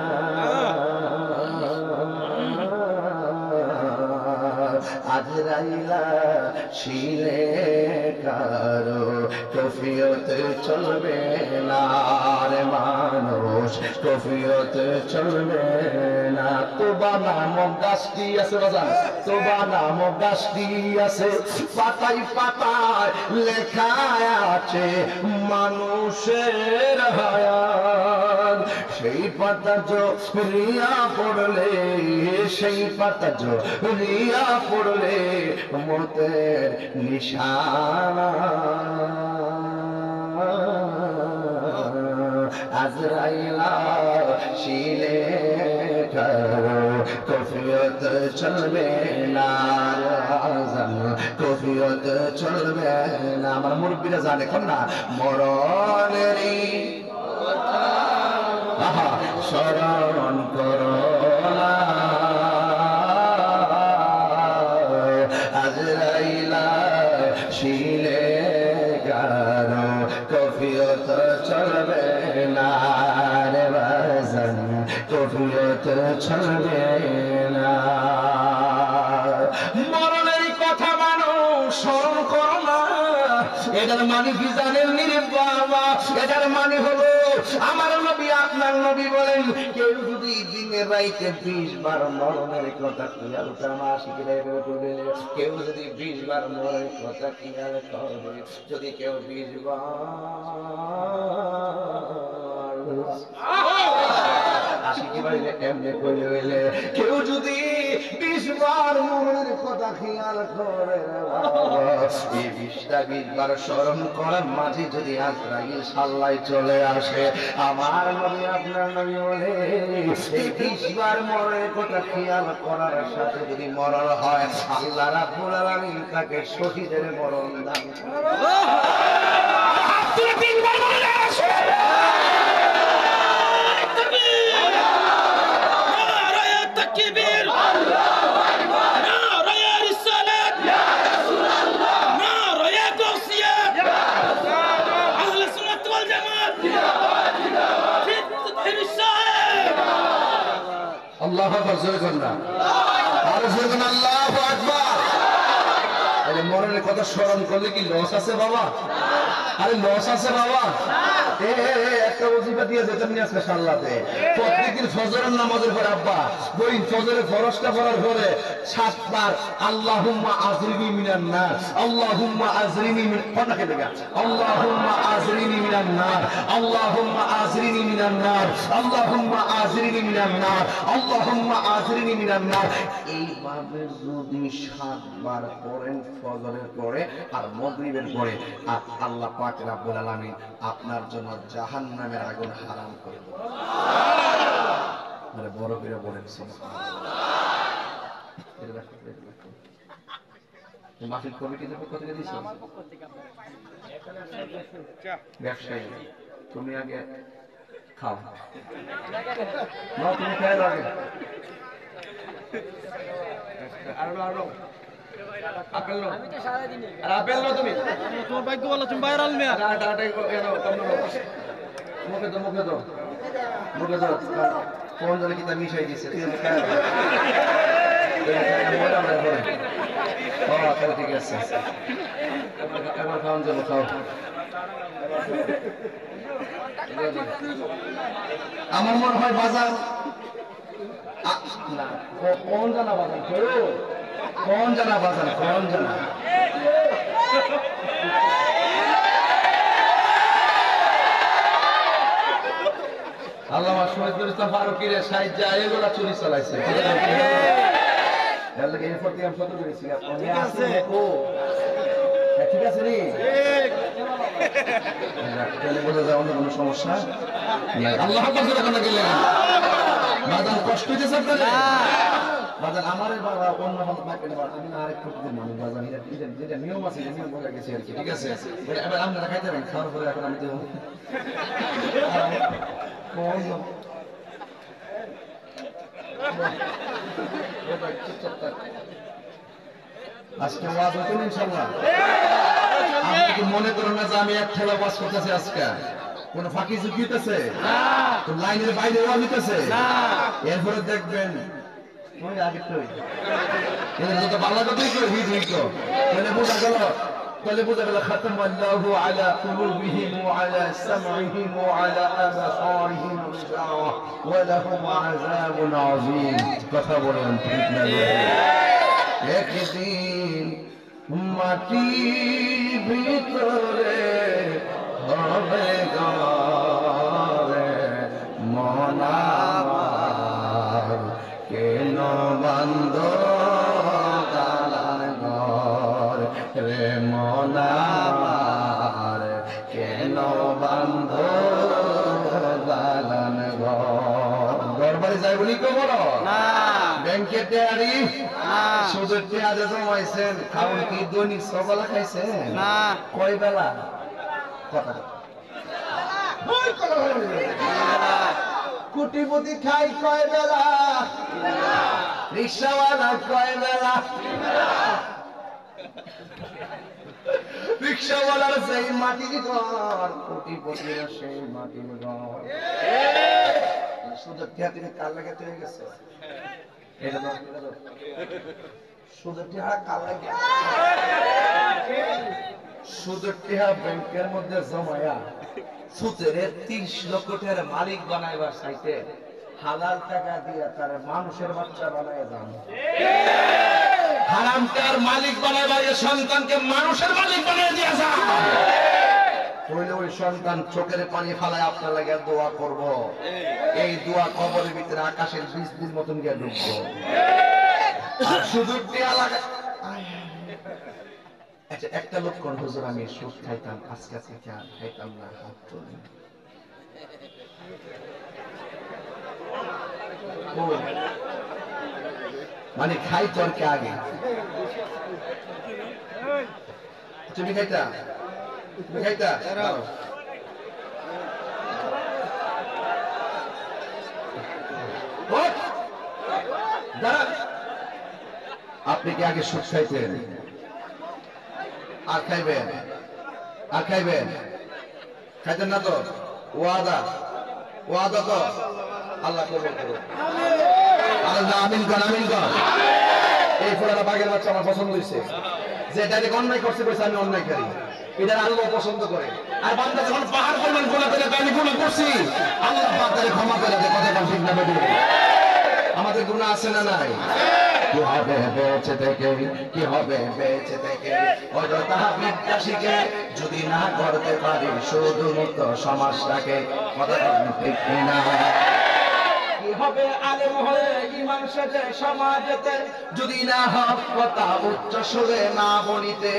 S1: আজরাইলা শিলে কারো কফিয়ত চলবে না রে মানুষ, কফিয়ত চলবে না। তোবা নামক গাছটি আছে বাজান, তোবা নামক গাছটি আছে, পাতায় পাতায় লেখা আছে মানুষের হায়াত। সেই পাতা জড়িয়া পড়লে, সেই পাতা জড়িয়া পড়লে মতের নিশানা। আজরাইলা শিলে কারো কফিয়ত চলবে না, কফিয়ত চলবে না। আমার মুরব্বীরা জানে এখন না মরণেরই স্মরণ করো না। আজরাইলা শিলে কারো কফিয়ত চলবে না রে বাজান, কফিয়ত চলবে না। মরণের কথা মানুষ স্মরণ করো না, এটার মানে কি জানেন নি রে বাবা? এটার মানে হলো আমার নবী আপনার নবী বলেন, কেউ যদি দিনের রাইতে 20 বার মরণের কথা খেয়াল করে, কেউ যদি 20 বার মরণের কথা খেয়াল করবে, যদি কেউ 20 বার আশিকি বাইরে এমনি কইলে হইলে, কেউ যদি 20 বার মরণের কথা খেয়াল করে, এই 20 বার স্মরণ করার মাঝে যদি আজরাইল সাল্লাই চলে আসে, আমার নবী আপনার নবী বলে এই 20 বার মরণের কথা খেয়াল করার সাথে যদি মরণ হয়, আল্লাহ রাব্বুল আলামিন তাকে শহীদের মরণ দান মরণের কথা স্মরণ করলে কি লস আছে বাবা? আরে লস আছে বাবা, একটা ওজিফা দিয়ে যেতেন নি আজকে সাল্লাতে। প্রত্যেকদিন ফজরের নামাজের পরে আব্বা ওই ফজরের ফরজটা পড়ার পরে 7 বার আল্লাহুম্মা আজরিনি মিনান নার, আল্লাহুম্মা আজরিনি মিন কোনটাকে দেখা, আল্লাহুম্মা আজরিনি মিনান নার, আল্লাহুম্মা আজরিনি মিনান নার, আল্লাহুম্মা আজরিনি মিনান নার, আল্লাহুম্মা আজরিনি মিনান নার। এইভাবে যদি 7 বার পড়েন ফজরের পরে আর মাগরিবের পরে, আর আল্লাহ পাক রব্বুল আলামিন আপনার জন্য জাহান্নামের আগুন হারাম করে দেবেন। মানে বড় করে বলেন সুবহানাল্লাহ। মাহফিল কমিটির পক্ষ থেকে দিয়েছি, আমার পক্ষ থেকে ব্যবসায়ী তুমি আগে খাও না, তুমি খেয়ে লাগে আপেল লো, আমি তো সারা দিন আর আপেল লো, তুমি তোমার ভাগ্য ভালো, তুমি বাইরে আনবে আর টাটাই এনো তোমরা মুখে তো মুখে তো মুখে তো কোন জায়গায় কিতা মিশাই দিয়েছে তুই খায় মোটা মোটা করে। ও তাহলে ঠিক আছে, একবার খাওয়ান যাবো, খাও। আমার মনে হয় বাজার না, কোন জানা বাজার, কোন জানা বাজার, কোন জানা আল্লামা শহীদুল ইসলাম ফারুকীর সাহিত্যে এগুলা চুরি চালাইছে। ঠিক আছে রে, বোঝা যায় অন্য কোনো সমস্যা আল্লাহ বাজান কষ্ট হইতেছে আপনাদের বাজান। আমার অন্য আমি আরেক মানুষ বাজান, যেটা নিয়ম আছে নিয়ম বোঝা গেছে আর কি। ঠিক আছে, এবার আপনারা খাইতে পারেন, খাওয়ার পরে এখন আমি দেবো। আজকে ওয়াজ হইতো ইনশাআল্লাহ। আপনি কি মনে করেন না যে আমি এক ঠেলা ওয়াজ করতেছি আজকে? কোন ফাঁকি ঝুঁকি হইতেছে না, তো লাইনের বাইরে ওয়াজ হইতেছে না। এরপরে দেখবেন ওই আগে তো এর যত ভালো কথাই করে হিট হইতো, তাহলে বোঝা গেল, তাহলে বোঝা গেল খাতাম আল্লাহু আলা কুলুবিহিম ওয়া আলা সামঈহিম ওয়া আলা আবসারিহিম গিশাওয়া ওয়া লাহুম আযাবুন আযীম। কথা বলেন ঠিক না? একদিন মাটির ভিতরে হবে ঘরে মন আমার, কেন বান্ধ দালান ঘর রে মন আমার, কেন বান্ধ দালান ঘর। ঘর বাড়ি যাই বলি কেউ বলো না, ব্যাংকের টেয়ারি সুদের টেয়ারে জমাইছেন, খাওয়ান কি দৈনিক সকালে খাইছেন না? কয় বেলা? কথা কোটিপতি খাই কয় বেলা? রিক্সাওয়ালা কয় বেলা? রিক্সাওয়ালার সেই মাটির ঘর, কোটিপতির সেই মাটির ঘর। সুদের টেয়া তিনি কার লাগে তৈরি গেছে? সুদের টেয়া কার লাগে? সুদের টেয়া ব্যাংকের মধ্যে জমায়া সুদের 30 লক্ষ টাকার মালিক বানাইবার চাইতে হালাল টাকা দিয়ে তার মানুষের বাচ্চা বানায় যান। হারাম টাকার মালিক বানাইবার সন্তানকে মানুষের মালিক বানিয়ে দিয়ে যান। হইলে ওই সন্তান চোখের পানি ফালায় আপনার লাগে দোয়া করব, এই দোয়া কবরের ভিতরে আকাশের বীজ মতন গিয়ে ঢুকবো। সুদের টেয়া লাগা আচ্ছা, একটা লক্ষণ হুজুর আমি সুদ খাইতাম, আজকে থেকে আর খাইতাম না, হাত তুলি। মানে খাই তর্কে আগে তুমি খাইতা, তুমি খাইতা আপনি কি আগে সুদ খাইতেন? আর খাইবেন? আর খাইবেন? খাইতেন না তো? ওয়াদা, ওয়াদা তো আল্লাহ কবুল করুন। আল্লাহ আমিন কর, আমিন কর। এই ফুলারা বাগের বাচ্চা আমার পছন্দ হয়েছে, যে ডাইরেক্ট অন্যায় করছে বলছে আমি অন্যায়কারী। এটা আল্লাহ পছন্দ করে। আর বান্দা যখন পাহাড় পরিমাণ গুনাহ করে, আমি গুনাহ করছি, আল্লাহ পাক তারে ক্ষমা করে দেয়। কথা বল ঠিক না বেঠিক? আমাদের গুনাহ আছে না নাই? কি হবে বেঁচে থেকে, কি হবে বেঁচে থেকে অযথা বিদ্যা শিখে যদি না করতে পারি শুধু মুক্ত সমাজটাকে। কথা বল ঠিক না? কি হবে আলেম হয়ে ইমাম সেজে সমাজেতে যদি না হক কথা উচ্চ সুরে না বলিতে।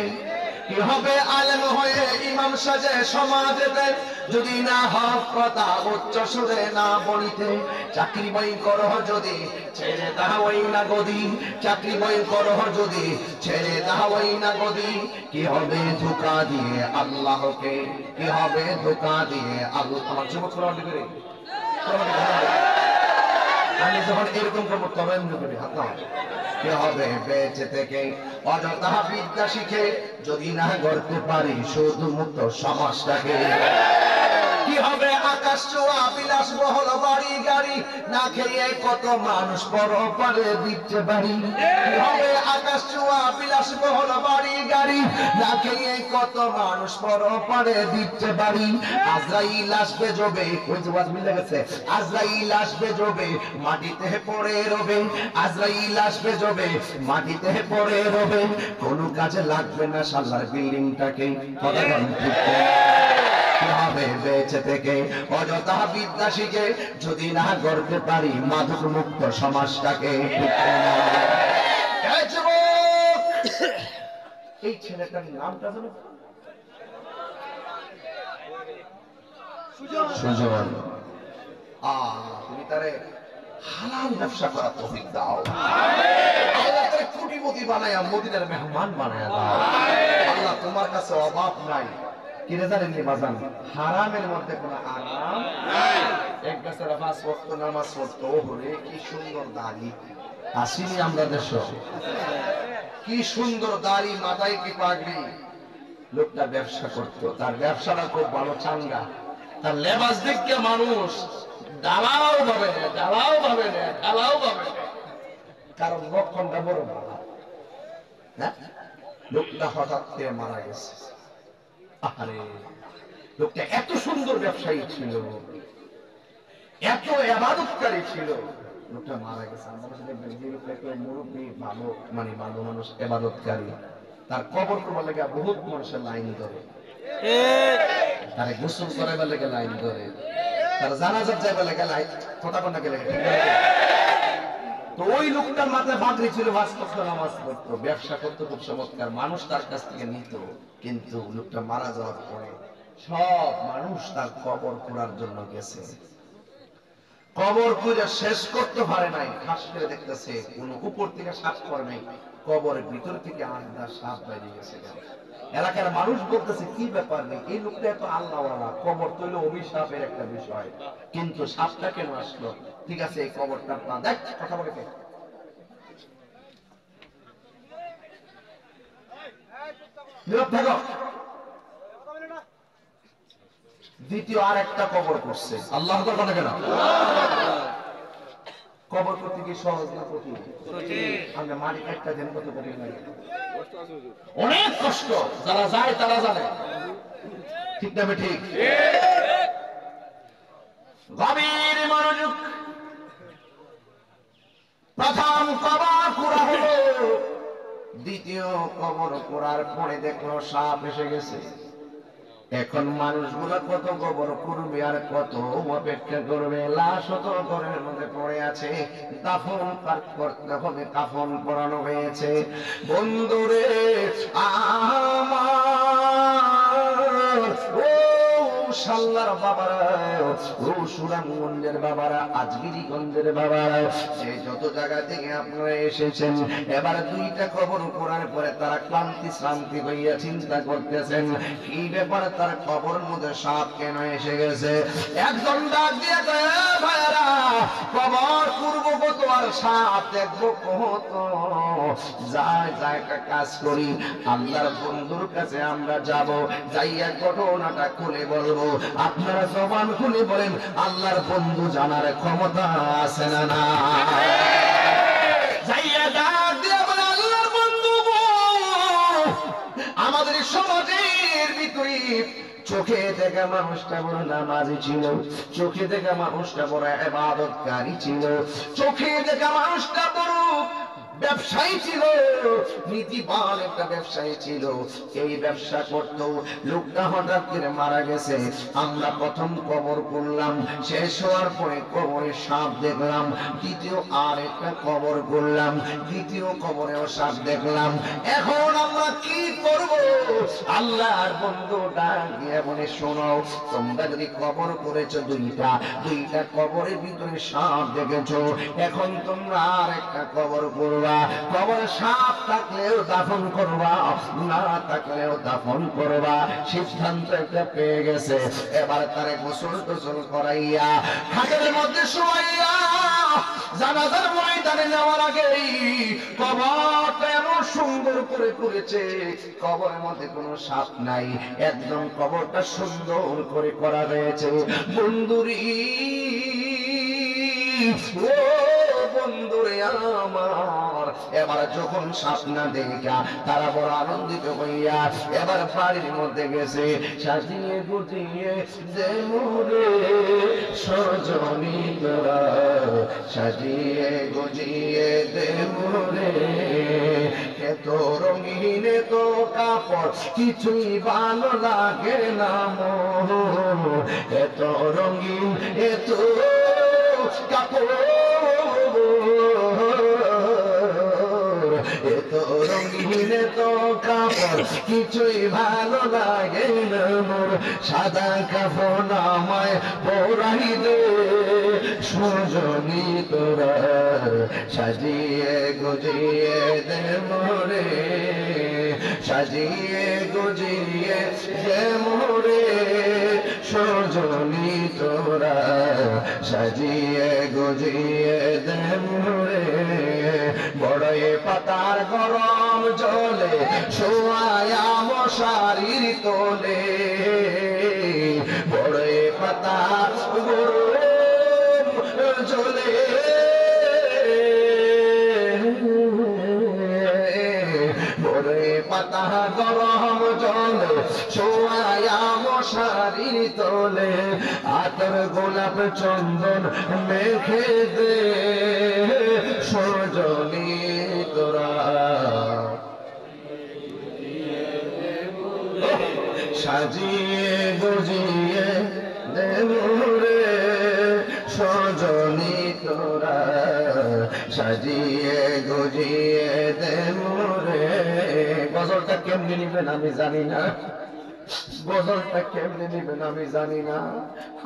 S1: কি হবে আলেম হয়ে ইমাম সেজে সমাজেতে যদি না হক কথা উচ্চ সুরে না বলিতে। চাকরি বই করো যদি ছেড়ে দাওই না গদি, চাকরি বই করো যদি ছেড়ে দাওই না গদি। কি হবে ধোঁকা দিয়ে আল্লাহকে, কি হবে ধোঁকা দিয়ে আল্লাহ। আমার যুবক করে আমি যখন এরকম করবো তবে হাত নাও। কি হবে বেঁচে থেকে অযথা বিদ্যা শিখে যদি না গড়তে পারি শুধু মুক্ত সমাজটাকে। কি হবে আকাশ ছোঁয়া বিলাস বহল বাড়ি গাড়ি না খেয়ে কত মানুষ পরপারে দিতে পারি। কি হবে আকাশ ছোঁয়া বিলাস বহল বাড়ি গাড়ি না খেয়ে কত মানুষ পরপারে দিতে পারি। আজরাইল আসবে জবে, ওই যে ওয়াজ মিলে গেছে, আজরাইল আসবে জবে মাটিতে পড়ে রবে, আজরাইল আসবে জবে মাটিতে পড়ে রবে। কোনো কাজে লাগবে না শালার বিল্ডিংটাকে। কথা বল ঠিক না? কি হবে বেঁচে থেকে অযথা বিদ্যা শিখে যদি না গড়তে পারি মাদক মুক্ত সমাজটাকে। এই ছেলেটার নামটা জানো? সুজন। তুমি তারে হালাল ব্যবসা করা তৌফিক দাও। আল্লাহ তারে কোটিপতি বানায়া মদিনার মেহমান বানায়া দাও। আল্লাহ তোমার কাছে অভাব নাই। কিরে জানেন নি বাজান, হারামের মধ্যে কোনো আরাম নাই। এক বেচারা 5 ওয়াক্ত নামাজ পড়তো, ওরে কি সুন্দর দাড়ি। আসিনি আমরা দেশ, কি সুন্দর দাড়ি, মাথায় কি পাগড়ি। লোকটা ব্যবসা করতো, তার ব্যবসাটা খুব ভালো চাঙ্গা। তার লেবাস দেখে মানুষ ডালাও ভাবে না, ডালাও ভাবে না, ডালাও ভাবে না, কারণ লক্ষণটা বড় ভালো। লোকটা হঠাৎ করে মারা গেছে। আরে লোকটা এত সুন্দর ব্যবসায়ী ছিল, এত ইবাদতকারী ছিল, লোকটা মারা গেছে। মুরব্বী ভালো, মানে ভালো মানুষ, ইবাদতকারী, তার কবর করবার লাগে বহুত মানুষের লাইন ধরে, তারে গোসল করাইবার লাগে লাইন ধরে, তার জানাজাত যাইবার লাগে লাইন, কথা কোন লাগে। তো ওই লোকটার মাথায় পাগড়ি ছিল, ওয়াজ করতো, নামাজ পড়তো, ব্যবসা করতো খুব চমৎকার, মানুষ তার কাছ থেকে নিত। কিন্তু লোকটা মারা যাওয়ার পরে সব মানুষ তার কবর খোঁড়ার জন্য গেছে, কবর খুঁজে শেষ করতে পারে নাই। খাস করে দেখতেছে কোন উপর থেকে সাপ করে নাই, কবরের ভিতর থেকে আলাদা সাপ বাইরে গেছে। এলাকার মানুষ বলতেছে কি ব্যাপার নেই, এই লোকটা এত আল্লাহওয়ালা, কবর তৈলে অভিশাপের একটা বিষয়, কিন্তু সাপটা কেন আসলো? ঠিক আছে, এই কবরটা না দেখ, কথা বলে দ্বিতীয় আর একটা কবর করছে। আল্লাহ কথা কেন? কবর করতে কি সহজ না কঠিন? আমরা মাটি একটা দিন কত কঠিন লাগে, অনেক কষ্ট, যারা যায় তারা জানে। ঠিক না ঠিক? গভীর মনোযোগ। প্রথম কবর করা হলো, দ্বিতীয় কবর করার পরে দেখলো সাপ এসে গেছে। এখন মানুষগুলো কত কবর করবে আর কত অপেক্ষা করবে। লাশ তো ঘরের মধ্যে পড়ে আছে, দাফন করতে হবে, কাফন পরানো হয়েছে। বন্ধুরে আমার, ও শাল্লার বাবারা, ও সুনামগঞ্জের বাবারা, আজগিরিগঞ্জের বাবারা, যে যত জায়গা থেকে আপনারা এসেছেন, এবার দুইটা কবর করার পরে তারা ক্লান্তি শ্রান্তি হইয়া চিন্তা করতেছেন কি ব্যাপারে তার কবর মধ্যে সাপ কেন এসে গেছে। একজন ডাক দিয়ে ভাইরা, কবর করবো কত আর সাপ দেখবো কত, যাই যাই একটা কাজ করি, আল্লাহর বন্ধুর কাছে আমরা যাব, যাইয়া ঘটনাটা খুলে বলবো। আপনারা জবান খুলে বলেন, আল্লাহর বন্ধু জানার ক্ষমতা আছে না? না যাইয়া ডাক দিয়ে বলে, আল্লাহর বন্ধু আমাদের সমাজের ভিতরে চোখে দেখা মানুষটা বড় নামাজি ছিল, চোখে দেখা মানুষটা বড় ইবাদতকারী ছিল, চোখে দেখা মানুষটা বড় ব্যবসায়ী ছিল, নীতিবান একটা ব্যবসায়ী ছিল। এই ব্যবসা করত, লোকটা হঠাৎ করে মারা গেছে। আমরা প্রথম কবর করলাম, শেষ হওয়ার পরে কবরে সাপ দেখলাম। দ্বিতীয় আর একটা কবর করলাম, দ্বিতীয় কবরেও সাপ দেখলাম। এখন আমরা কি করব? আল্লাহর বন্ধু ডাক দিয়ে বলে, শোনো, তোমরা যদি কবর করেছো দুইটা কবরের ভিতরে সাপ দেখেছো, এখন তোমরা আর একটা কবর করবা। কবরে সাপ থাকলেও দাফন করবা, না থাকলেও দাফন করবা। সিদ্ধান্ত একটা পেয়ে গেছে। এবার তারে গোসল টোসল করাইয়া খাটের মধ্যে শোয়াইয়া জানাজার ময়দানে যাওয়ার আগেই কবরটা এমন সুন্দর করে করেছে, কবরের মধ্যে কোনো সাপ নাই, একদম কবরটা সুন্দর করে করা রয়েছে। বন্ধুরি ও বন্ধুরে আমার, এবার যখন সাপ না দেখা তারা বড় আনন্দিত হইয়া এবার বাড়ির মধ্যে গেছে। সাজিয়ে গুজিয়ে দে মোরে সজনী তোরা, সাজিয়ে গুজিয়ে দে মোরে, এত রঙিন তো কাপড় কিছুই ভালো লাগে না মোর, এত রঙিন এত কাপড় এত রঙিন তো কাপড় কিছুই ভালো লাগে না মোর, সাদা কাপড় আমায় পরাই দে সজনী তোরা, সাজিয়ে গুজিয়ে দে মোরে, সাজিয়ে গুজিয়ে দে মোরে সজনী তোরা, সাজিয়ে গুজিয়ে দে মোরে। বড়ই পাতার গরম জলে শোয়ায়া মশারির তোলে, বড়ই পাতার গরম জলে বড়ই পাতা গরম জলে শোয়ায়া মশারির তোলে, আতর গোলাপ চন্দন মেখে দে সজনী তোরা, সাজিয়ে গুজিয়ে দে মোরে সজনী তোরা, সাজিয়ে গুজিয়ে দে মোরে। গজলটা কেমনি নিবেন আমি জানি না, গজলটা কেমনি নিবেন আমি জানি না।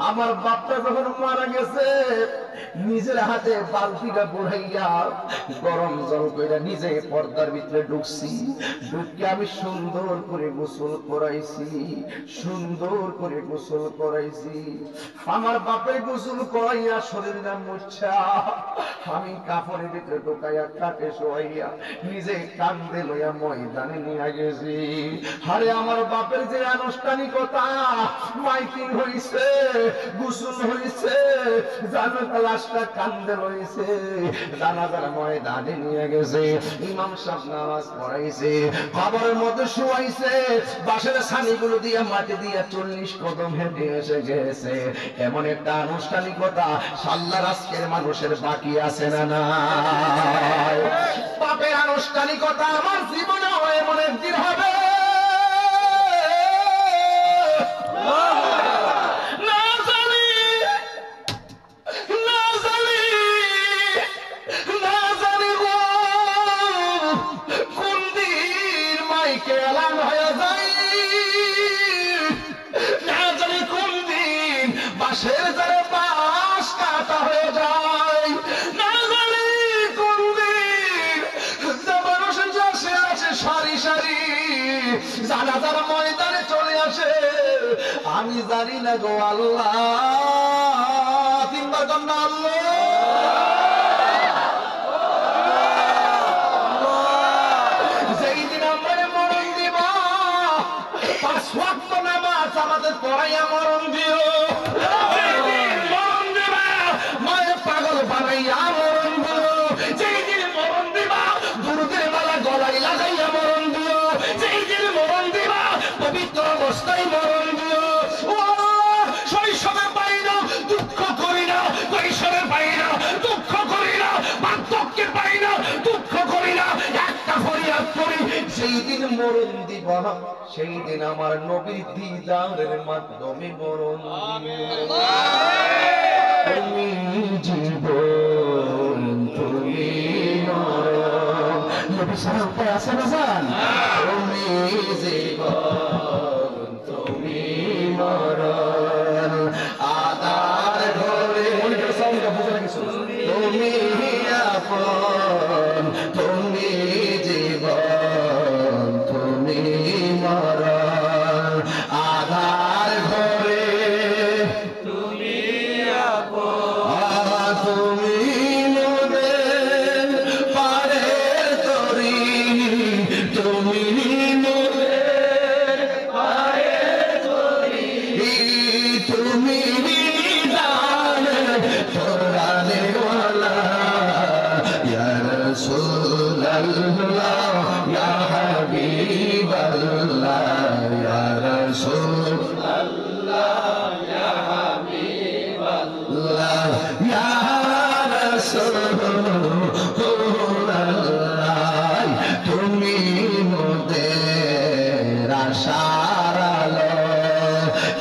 S1: আমার বাপটা যখন মারা গেছে নিজের হাতে বালতিটা বুড়াইয়া গরম জল কইরা নিজে পর্দার ভিতরে ঢুকছি, ঢুকে আমি সুন্দর করে গোসল করাইছি, সুন্দর করে গোসল করাইছি। আমার বাপের গোসল করাইয়া শরীরটা মুচ্ছা আমি কাপড়ের ভিতরে ঢুকাইয়া কাটে শোয়াইয়া নিজে কান্দে লইয়া ময়দানে নিয়ে গেছি। আরে আমার বাপের যে আনুষ্ঠানিকতা, মাইকিং হইছে, গোসল হইছে, জানাজার লাশটা কান্দে লইছে, জানাজার ময়দানে নিয়ে গেছে, ইমাম সাহেব নামাজ পড়াইছে, কবরের মধ্যে শুয়াইছে, বাঁশের ছানিগুলো দিয়ে মাটি দিয়ে 40 কদম হেঁটে এসে গেছে। এমন একটা আনুষ্ঠানিকতা সাল্লার আজকের মানুষের বাকি আছে না নাই? বাপের আনুষ্ঠানিকতা আমার জীবনেও এমন একদিন হবে। জানাজার ময়দানে চলে আসে, আমি জানি না গো আল্লাহ, তিনবার কন্যা আল্লাহ। যেই দিন আমরা মরণ দিব, 5 ওয়াক্ত নামাজ আমাদের পড়াইয়া মরণ দিও, মরণ দিবা মায়ের পাগল বানাইয়া মরণ দিও, যেই দিন মরণ দিবা দুরুদের মালা গলায় লাগাইয়া মরণ দিও, যেই দিন মরণ দিবা পবিত্র অবস্থায় সেই দিন মরণ দিব, সেই দিন আমার নবীর দিদারের মাধ্যমে মরণ দিব। তুমি জীবন তুমি মরণ, নবী সাহেব আসেন আছেন, তুমি জীবন তুমি মরণ, আদার ঘরে তুমি আপন, তুমি জীবন তুমি মরণ, আধার ঘরে তুমি আপন, তুমি মোদের পারের তরি, তুমি মোদের পারের তরি, তুমি Rasulullah, ya Habiballah, ya Rasulullah, ya Habiballah, ya Rasulullah, তুমি মোদের আশার আলো,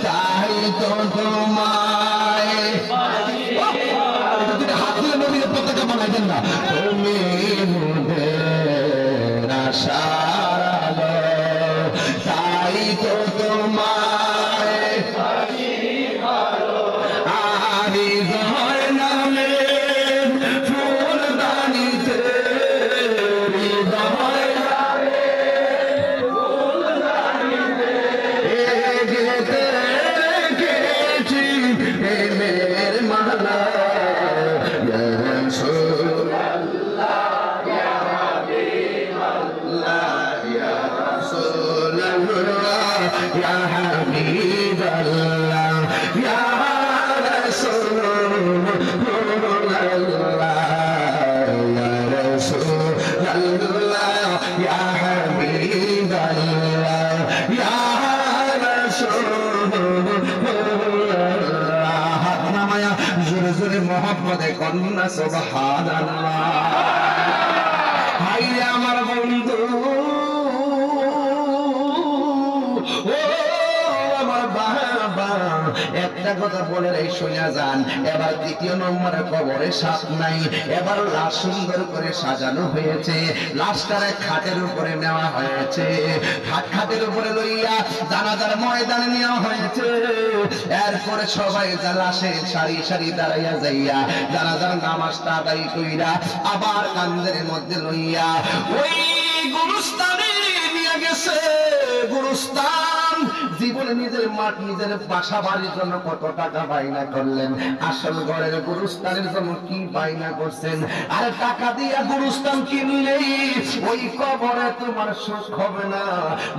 S1: তাই তো তোমায় হাত দিলে নবীর পতাকা বানাইতেন না, তুমি মোদের আশার আলো, তাই তো তোমায় আরি ঘর নামে ফুলদানিতে, হৃদয় নামে ফুলদানিতে গেতে রেখেছি প্রেমের মালা, ইয়া রাসূলুল্লাহ, ইয়া হাবিবাল্লাহ, ইয়া রাসূলুল্লাহ, ইয়া হাবিবাল্লাহ, ইয়া রাসূলুল্লাহ, ইয়া রাসূলুল্লাহ, ইয়া হাবিবাল্লাহ, ইয়া রাসূলুল্লাহ। হাত নামায়া জোরে জোরে মোহাম্মদে কন্যা সুবহানাল্লাহ। হাইরে আমার বন্ধু, ও আমার বাবা, একটা কথা বলে এই শুনে যান, এবার দ্বিতীয় নম্বরে কবরে সাপ নাই, এবার লাশ সুন্দর করে সাজানো হয়েছে, লাশটারে খাটের উপরে নেওয়া হয়েছে, খাটের উপরে লইয়া জানাজার ময়দানে নেওয়া হয়েছে। এরপরে সবাই লাশের সারি সারি দাঁড়াইয়া যাইয়া জানাজার নামাজটা আদায় কইরা আবার কান্দের মধ্যে লইয়া ওই গুরুস্থানে নিয়ে গেছে। গুরুস্থান জীবনে নিজের মাঠ নিজের বাসা বাড়ির জন্য কত টাকা বাইনা করলেন, আসল ঘরের গুরুস্থানের জন্য কি বাইনা করছেন? আর টাকা দিয়া গুরুস্থান কিনলেই ওই কবরে তোমার সুখ হবে না,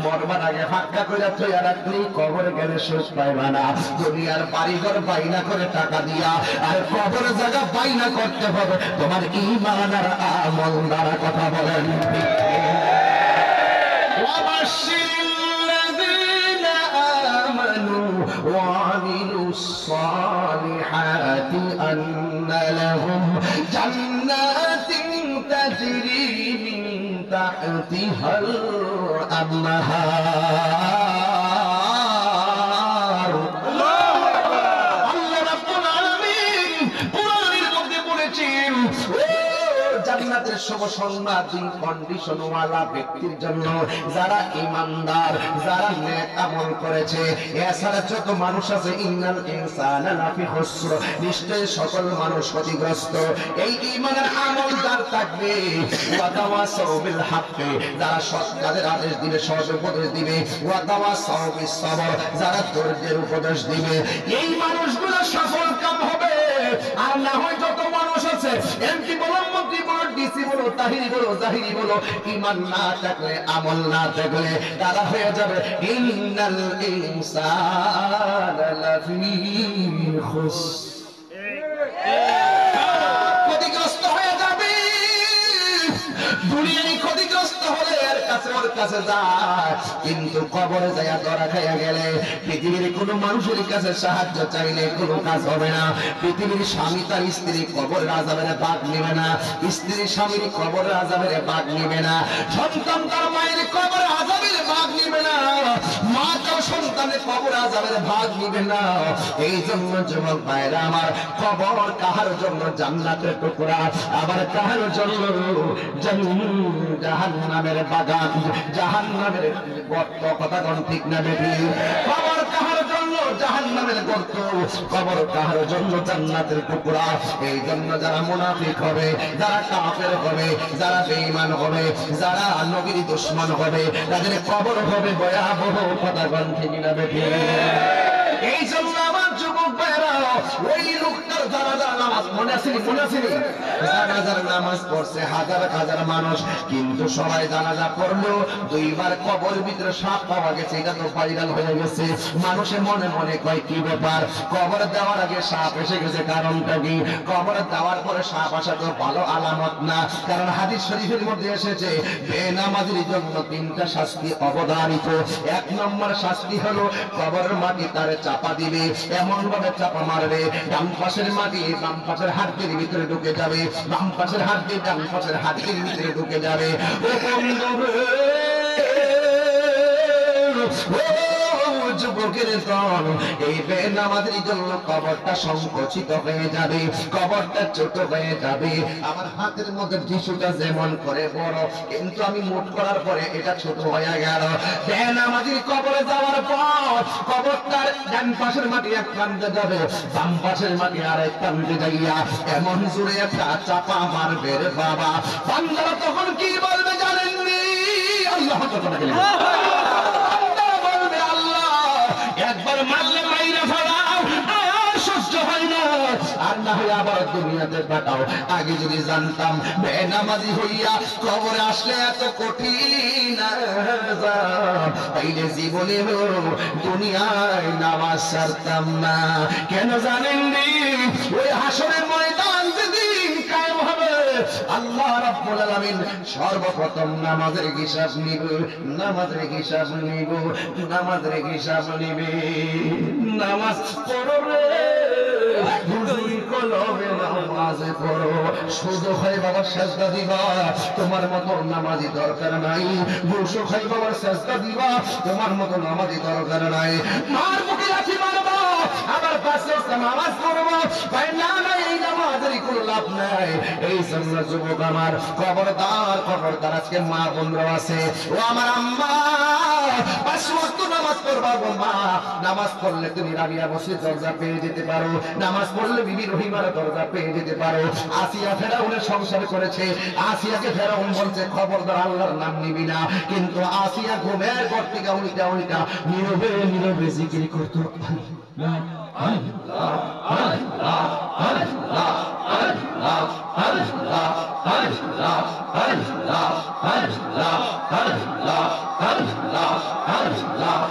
S1: মরবার আগে ফাঁকা করে তৈরি রাখলেই কবরে গেলে সুখ পাইবা না। দুনিয়ার বাড়িঘর বাইনা করে টাকা দিয়া আর কবরের জায়গা বাইনা করতে হবে তোমার ঈমান আর আমল দ্বারা। কথা বলেন وعملوا الصالحات أن لهم جنات تجري من تحتها الأنهار। الله رب العالمين قرآনের মধ্যে বলেছেন জান্নাতের শুভ সংবাদ দুই কন্ডিশন ওয়ালা ব্যক্তির জন্য, যারা ঈমানদার, যারা নেক আমল করেছে। এছাড়া যত মানুষ আছে ইন্নাল ইনসানা লাফি খুসর, নিশ্চয় সকল মানুষ ক্ষতিগ্রস্ত। এই ঈমানের আমল যার থাকবে, ওয়া তাওয়াসাউ বিল হাক্কি, যারা সৎ কাজের আদেশ দিবে, সৎ উপদেশ দিবে, ওয়া তাওয়াসাউ বিস সবর, যারা ধৈর্যের উপদেশ দিবে, এই মানুষগুলো সফল কাম হবে। আর না হয় যত মানুষ আছে এমপি বলো, মন্ত্রী বলো, ডিসি বলো, তাহিরি বলো, জাহিরি বলো, ঈমান না থাকলে, আমল না থাকলে তারা হয়ে যাবে ইন্নাল ইনসানা লাফি খুসর, ক্ষতিগ্রস্ত হয়ে যাবে। দুনিয়ায় ক্ষতিগ্রস্ত হলে এর কাছে ওর কাছে যায়, কিন্তু কবরে যায় ধরা খাইয়া গেলে পৃথিবীর কোনো মানুষের কাছে সাহায্য চাইলে কোনো কাজ হবে না। পৃথিবীর স্বামী তার স্ত্রী কবরের আযাবের ভাগ নেবে না, স্ত্রী স্বামীর কবরের আযাবের ভাগ নেবে না, সন্তান তার মায়ের কবরের আযাবের ভাগ নেবে না, মা তার সন্তানের কবরের আযাবের ভাগ নেবে না। এই জন্য যুবক ভাইরা আমার, কবর কাহার জন্য জান্নাতের টুকরা, আবার কাহার জন্য জাহান্নামের বাগান, জাহান্নামের গর্ত। কথা কোন ঠিক না বেটি? কবর কাহার জন্য জাহান্নামের গর্ত, কবর কাহার জন্য জান্নাতের টুকরা। এই জন্য যারা মুনাফিক হবে, যারা কাফের হবে, যারা বেঈমান হবে, যারা নবীর দুশমন হবে, তাদের কবর হবে ভয়াবহ। কথা কোন ঠিক না বেটি? এই জন্য আমার যুবক ভাইরা, ওই লোকটার জানাজার নামাজ মনে আছে, জানাজার নামাজ পড়ছে হাজার হাজার মানুষ, কিন্তু সবাই জানাজা পড়লো, দুইবার কবরের ভিতরে সাপ পাওয়া গেছে। এটা তো ভাইরাল হয়ে গেছে। মানুষে মনে মনে কয় কি ব্যাপার, কবর দেওয়ার আগে সাপ এসে গেছে, কারণটা কি? কবর দেওয়ার পরে সাপ আসা তো ভালো আলামত না, কারণ হাদিস শরীফের মধ্যে এসেছে বেনামাজির জন্য 3টা শাস্তি অবধারিত। 1 নম্বর শাস্তি হলো কবরের মাটি তার চাপা দিবে, এমন ভাবে চাপা মারবে ডান পাশের মাটি বাম পাশের হাড়ের ভিতরে ঢুকে যাবে, বাম পাশের হাড় ডান পাশের হাড়ের ভিতরে ঢুকে যাবে। ও বন্ধু যুবকের দল, এই বেনামাজির জন্য কবরটা সংকুচিত হয়ে যাবে, কবরটা ছোট হয়ে যাবে। আমার হাতের মধ্যে টিস্যুটা যেমন করে বড়, কিন্তু আমি মুঠ করার পরে এটা ছোট হয়ে গেল। বেনামাজির কবরে যাওয়ার পর কবরটার ডান পাশের মাটি এক প্রান্তে যাবে, বাম পাশের মাটি আরেক প্রান্তে যাইয়া এমন জোরে একটা চাপা মারবে রে বাবা। বান্দারা তখন কি বলবে জানেননি? আল্লাহ একবার মারলে মাইরা ফেলাও, আর সহ্য হয় না, আর না হয় আবার দুনিয়াতে পাঠাও। আগে যদি জানতাম বেনামাজি হইয়া কবরে আসলে এত কঠিন, তাইলে জীবনে দুনিয়ায় নামাজ ছাড়তাম না। কেন জানেন নি? ওই হাসরের ময়দান যেদিন কায়েম হবে, আল্লাহ রাব্বুল আলামিন সর্বপ্রথম নামাজের হিসাব নিব, নামাজের হিসাব নিব, নামাজের হিসাব নিবে। নামাজ পড়ো রে, নামাজে পড়ো, শুধু হয় বাবার সেজদা দিবা, তোমার মতো নামাজি দরকার নাই। বসো খাই বাবার সেজদা দিবা, তোমার মতো নামাজি দরকার নাই। মার মুখে লাঠি মারবো, আবার পাশে নামাজ পড়বো, ভাই না না, এই নামাজের কোনো লাভ নাই। এই জন্য যুবক আমার, খবরদার খবরদার, আজকে মা বোনরা আছে, ও আমার আম্মা, 5 ওয়াক্ত নামাজ পড়বা গো মা। নামাজ পড়লে তুমি রাবিয়া বসির দরজা পেয়ে যেতে পারো, নামাজ পড়লে বিবি রহিমার দরজা পেয়ে যেতে পারো। আসিয়া ফেরাউনের সংসার করেছে, আসিয়াকে ফেরাউন বলছে খবরদার আল্লাহর নাম নিবি না, কিন্তু আসিয়া ঘুমের ঘর থেকে উল্টা উল্টা নীরবে নীরবে জিকির করতো, আল্লাহ আল্লাহ আল্লাহ আল্লাহ আল্লাহ আল্লাহ আল্লাহ আল্লাহ আল্লাহ আল্লাহ আল্লাহ আল্লাহ আল্লাহ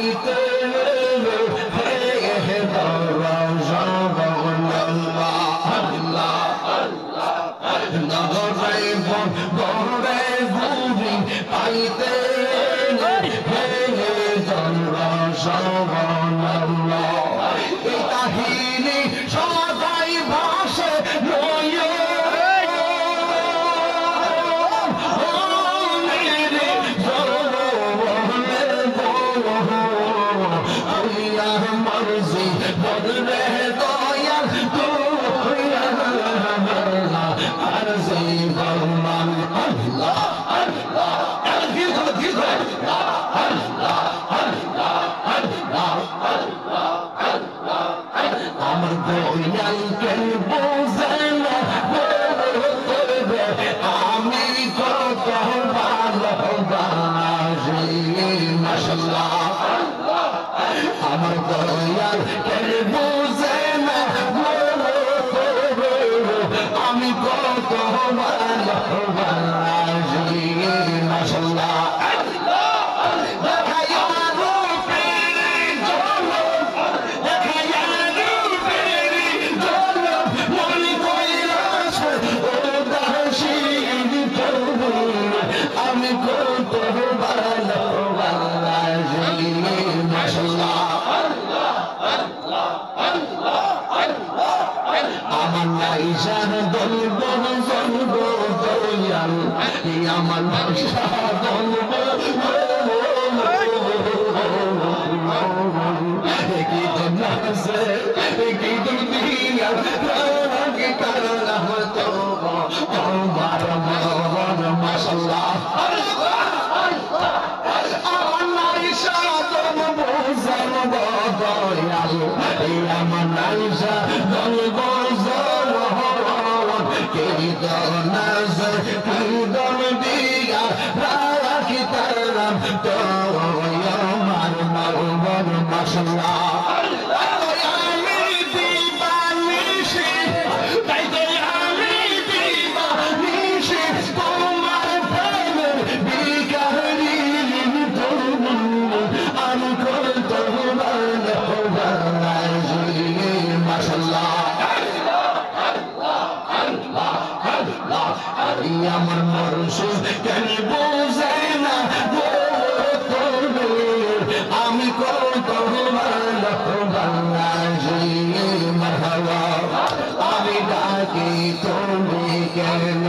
S1: পাইতে হে নগরে বরে বুড়ি পাইতে এই কাহিনী সবাই ভাষে মর্জি বদলে দয়াল আর জীবন আল্লাহ আল্লাহ দীর্ঘ দীর্ঘ আমার দয়ালকে বোঝে না আমি কত ভালোবাসি মাশাআল্লাহ আমার দয়ালকে বোঝে না আমি কত ভালোবাসি মাশাআল্লাহ আমার নাইশা বলব বলব দয়াল আমার নাইশা বলব কি দনাসে কি দুনিয়া কি করলাম তো আমার মন মাশাআল্লাহ আমার নাইশা বলব বলব দয়াল আমার নাইশা বলব আমার মরশুম কেন বোঝে না আমি কত ভালোবাসি মারহাবা আমি ডাকি তুমি কেন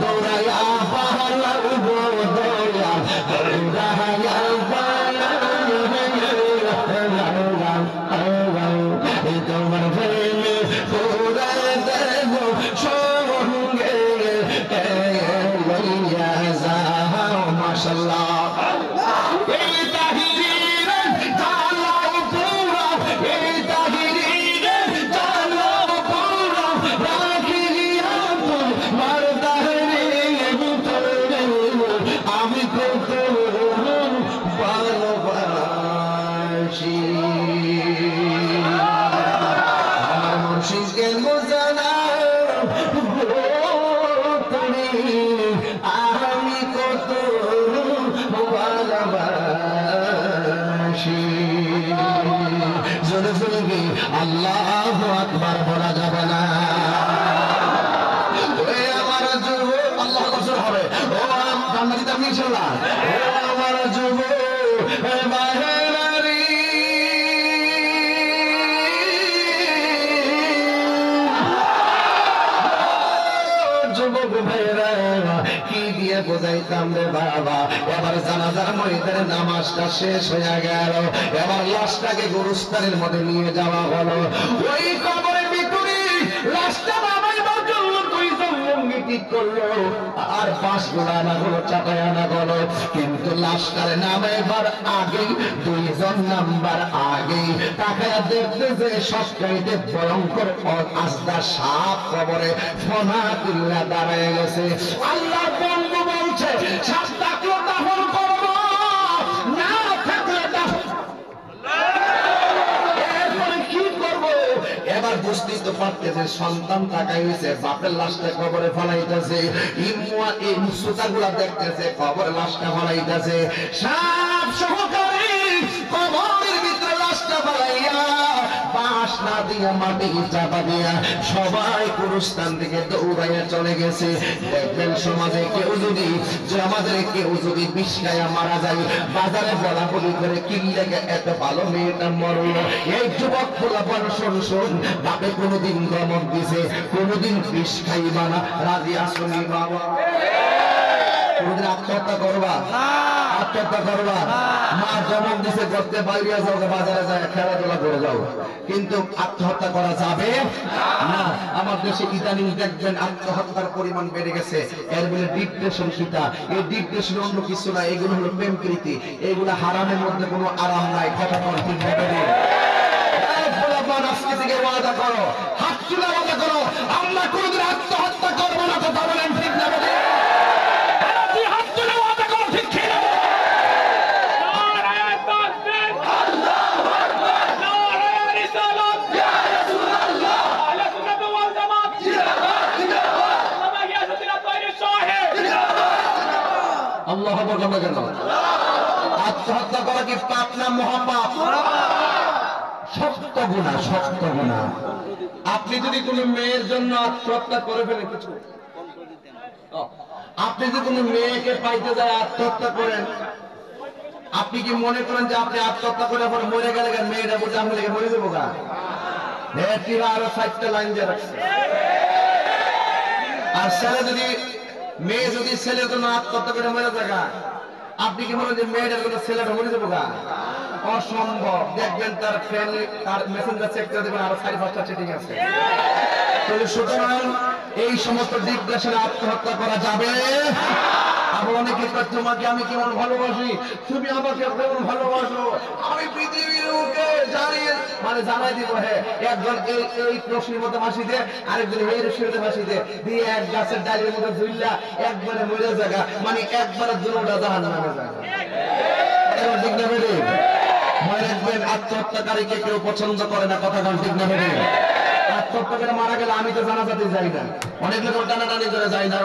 S1: দৌড়াইয়া পাহাড় দৌড়াইয়া দৌড়াইয়া তোমার প্রেমে দৌড়াই দেব সঙ্গে মাশাআল্লাহ এই তাহিরির জালাও পুরা এই তাহিরির জালাও পুরা রাখিয়া মার তাহিরির ভিতরে আমি কত ভালোবাসি আমার মুর্শিদকে বোঝানা আমি কত ভালোবাসি জোরে জোরে আল্লাহু আকবার বলা যাবে না আমার যুব আল্লাহ কসম হবে ও জান্নাতি তামি ইনশাআল্লাহ ও আমার যুব বাহেরারি যুবক ভাইরা কি দিয়ে বোঝাইতাম রে বাবা এবার জানাজার ময়দানে নামাজটা শেষ হয়ে গেল এবার লাশটাকে গোরস্থানের মধ্যে নিয়ে যাওয়া হলো ওই কবরের ভিতরে লাশটা নামাইবার জন্য দুইজন লুঙ্গি ঠিক করলো আর পাঁচ গোড়া আনা হলো চাপায় আনা হলো কিন্তু লাশটারে নামাইবার আগেই দুইজন নাম্বার আগেই তাকায়া দেখতে যে সবচাইতে ভয়ঙ্কর আস্তা সাপ কবরে ফনা তুল্লা দাঁড়ায় গেছে আল্লাহ বন্ধু বলছে সাপ ডাকলো দাফন করব না থাকলে এরপরে কি করব এবার বুঝতেই তো পারতেছে সন্তান তাকাই হয়েছে বাপের লাশটা কবরে ফলাইতেছে ইমুয়া এই সুতাগুলা দেখতেছে কবরে লাশটা ফলাইতেছে সাপ সহকারী না দিয়া মাটি চাপা দিয়া সবাই গুরুস্থান থেকে দৌড়াইয়া চলে গেছে। দেখবেন সমাজে কেউ যদি আমাদের কেউ যদি বিষ খাইয়া মারা যায়, বাজারে বলা বলি করে কি লেগে এত ভালো মেয়েটা মরল। এই যুবক পোলাপান শোন শোন, বাপে কোনোদিন ধমক দিছে, কোনোদিন বিষ খাইবা না, রাজি আসনি বাবা? কোনোদিন আত্মহত্যা করবা? আত্মহত্যা করবা? মা ধমক দিছে করতে বাইরে যাও, বাজারে যায় খেলাধুলা করে যাও, কিন্তু আত্মহত্যা করা যাবে না। আমার দেশে ইদানিং দেখবেন আত্মহত্যার পরিমাণ বেড়ে গেছে। এর বলে ডিপ্রেশন। কিতা এই ডিপ্রেশন? অন্য কিছু না, এগুলো হলো প্রেম প্রীতি, এগুলো হারামের মধ্যে কোনো আরাম নাই। কথা কোন ঠিক হবে না? আজকে থেকে ওয়াদা করো, হাত তুলে ওয়াদা করো, আমরা কোনোদিন আত্মহত্যা করবো না। কথা বলেন ঠিক না? হাত তুলে ওয়াদা করো, ঠিক ঠিক আল্লাহ বলবে কেন? আত্মহত্যা করা কি পাপ না মহাপাপ? শক্ত গুনাহ, শক্ত গুনাহ। আপনি যদি কোনো মেয়ের জন্য আত্মহত্যা করে ফেলেন, কিছু আপনি যদি কোনো মেয়েকে পাইতে যায় আত্মহত্যা করেন, আপনি কি মনে করেন যে আপনি আত্মহত্যা করে পরে মরে গেলে মেয়েটা বলতে আমি লেগে মরে যাবো গা? আরো 60টা লাইন দিয়ে রাখছে। আর ছেলে যদি মেয়ে যদি ছেলের জন্য আত্মহত্যা করে মরে থাকা, আপনি কি মনে যে মেয়েটার জন্য ছেলেটা মরে যাবো গা? অসম্ভব। দেখবেন তার ফ্রেন্ড, তার মেসেঞ্জার চেক করে দেখবেন আরো 4-5টা চিঠিং আছে। সুতরাং এই সমস্ত ডিপ্রেশনে আত্মহত্যা করা যাবে। আবার অনেকে তোমাকে আমি কেমন ভালোবাসি, তুমি আমাকে কেমন ভালোবাসো, আমি পৃথিবীর লোকে জানিয়ে মানে জানাই দিব। হ্যাঁ, একজন এই রশির মধ্যে ফাঁসি দে, আরেকজন এই রশির মধ্যে ফাঁসি দে, দিয়ে এক গাছের ডালের মধ্যে ঝুললা একবারে মরে জায়গা, মানে একবারে দুটা জাহান্নামে জায়গা। ঠিক না বেরে? মনে রাখবেন, আত্মহত্যাকারীকে কেউ পছন্দ করে না। কথা বল ঠিক না বেরে? আত্মহত্যা করে মারা গেলে আমি তো জানাজাতে যাই না, অনেক লোক টানাটানি করে যাই না।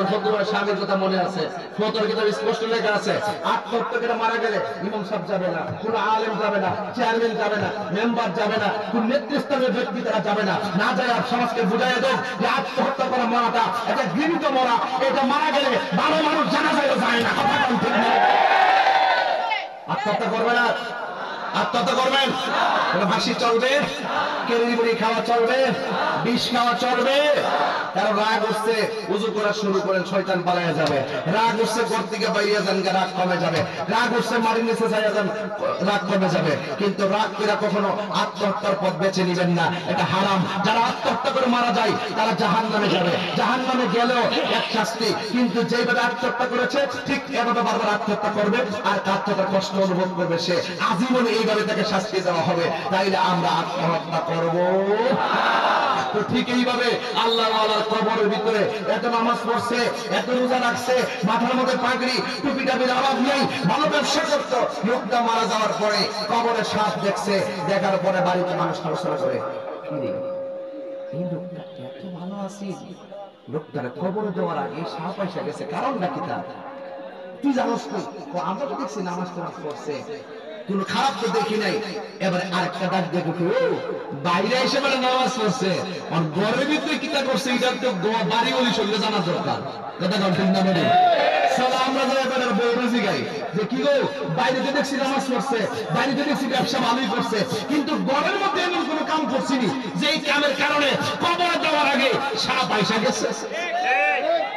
S1: স্বামীর কথা মনে আছে, ফতোয়ার কিতাবে স্পষ্ট লেখা আছে, আত্মহত্যা করে মারা গেলে ইমাম সাহেব যাবে না, কোন আলেম যাবে না, চেয়ারম্যান যাবে না, মেম্বার যাবে না, কোন নেতৃস্থানীয় ব্যক্তি তারা যাবে না। না যায় আর সমাজকে বুঝাইয়া দেন যে আত্মহত্যা করা মরাটা এটা ঘৃণিত মরা, এটা মারা গেলে ভালো মানুষ জানাজায় যায় না। কথা বল ঠিক না? আত্মহত্যা করবে না, আত্মহত্যা করবেন? ফাঁসি চলবে, কেরি বুড়ি খাওয়া চলবে, বিষ খাওয়া চলবে। কারণ রাগ উঠছে, উজু করা শুরু করেন, শয়তান পালাইয়া যাবে। রাগ উঠছে, ঘর থেকে বাইরে যান, রাগ কমে যাবে। রাগ উঠছে, মাটির নিচে যাইয়া যান, রাগ কমে যাবে। কিন্তু রাগ করে কখনো আত্মহত্যার পথ বেছে নিবেন না, এটা হারাম। যারা আত্মহত্যা করে মারা যায় তারা জাহান্নামে যাবে। জাহান্নামে গেলেও এক শাস্তি, কিন্তু যেভাবে আত্মহত্যা করেছে ঠিক এভাবে বারবার আত্মহত্যা করবে, আর আত্মহত্যার কষ্ট অনুভব করবে সে। আজীবনে এইভাবে তাকে শাস্তি দেওয়া হবে। তাইলে আমরা আত্মহত্যা করব? তো ঠিক এইভাবে আল্লাহ ওয়ালার কবরের ভিতরে এত নামাজ পড়ছে, এত রোজা রাখছে, মাথার মধ্যে পাগড়ি, টুপি টাপির অভাব নেই, ভালো ব্যবসা করত, লোকটা মারা যাওয়ার পরে কবরে সাপ দেখছে, দেখার পরে বাড়িতে মানুষ আলোচনা করে, এই লোকটা এত ভালো আছে, লোকটার কবরে দেওয়ার আগে সাপ এসে গেছে, কারণটা কি? তা তুই জানোস তো? আমরা তো দেখছি নামাজ টামাজ পড়ছে, কোন খারাপ তো দেখি নাই। এবারে আরেকটা ডাক দেখো, বাইরে এসে বলে নামাজ পড়ছে, আর ঘরের ভিতরে কিতা করছে এটা তো বাড়ি বলি সঙ্গে জানা দরকার। কথা ঠিক না? মানে আমরা যারা বৌরজি গাই যে কি গো, বাইরে তো দেখছি নামাজ পড়ছে, বাইরে তো দেখছি ব্যবসা ভালোই করছে, কিন্তু ঘরের মধ্যে এমন কোন কাম করছিনি যে এই কামের কারণে কবরে দেওয়ার আগে সারা পয়সা গেছে।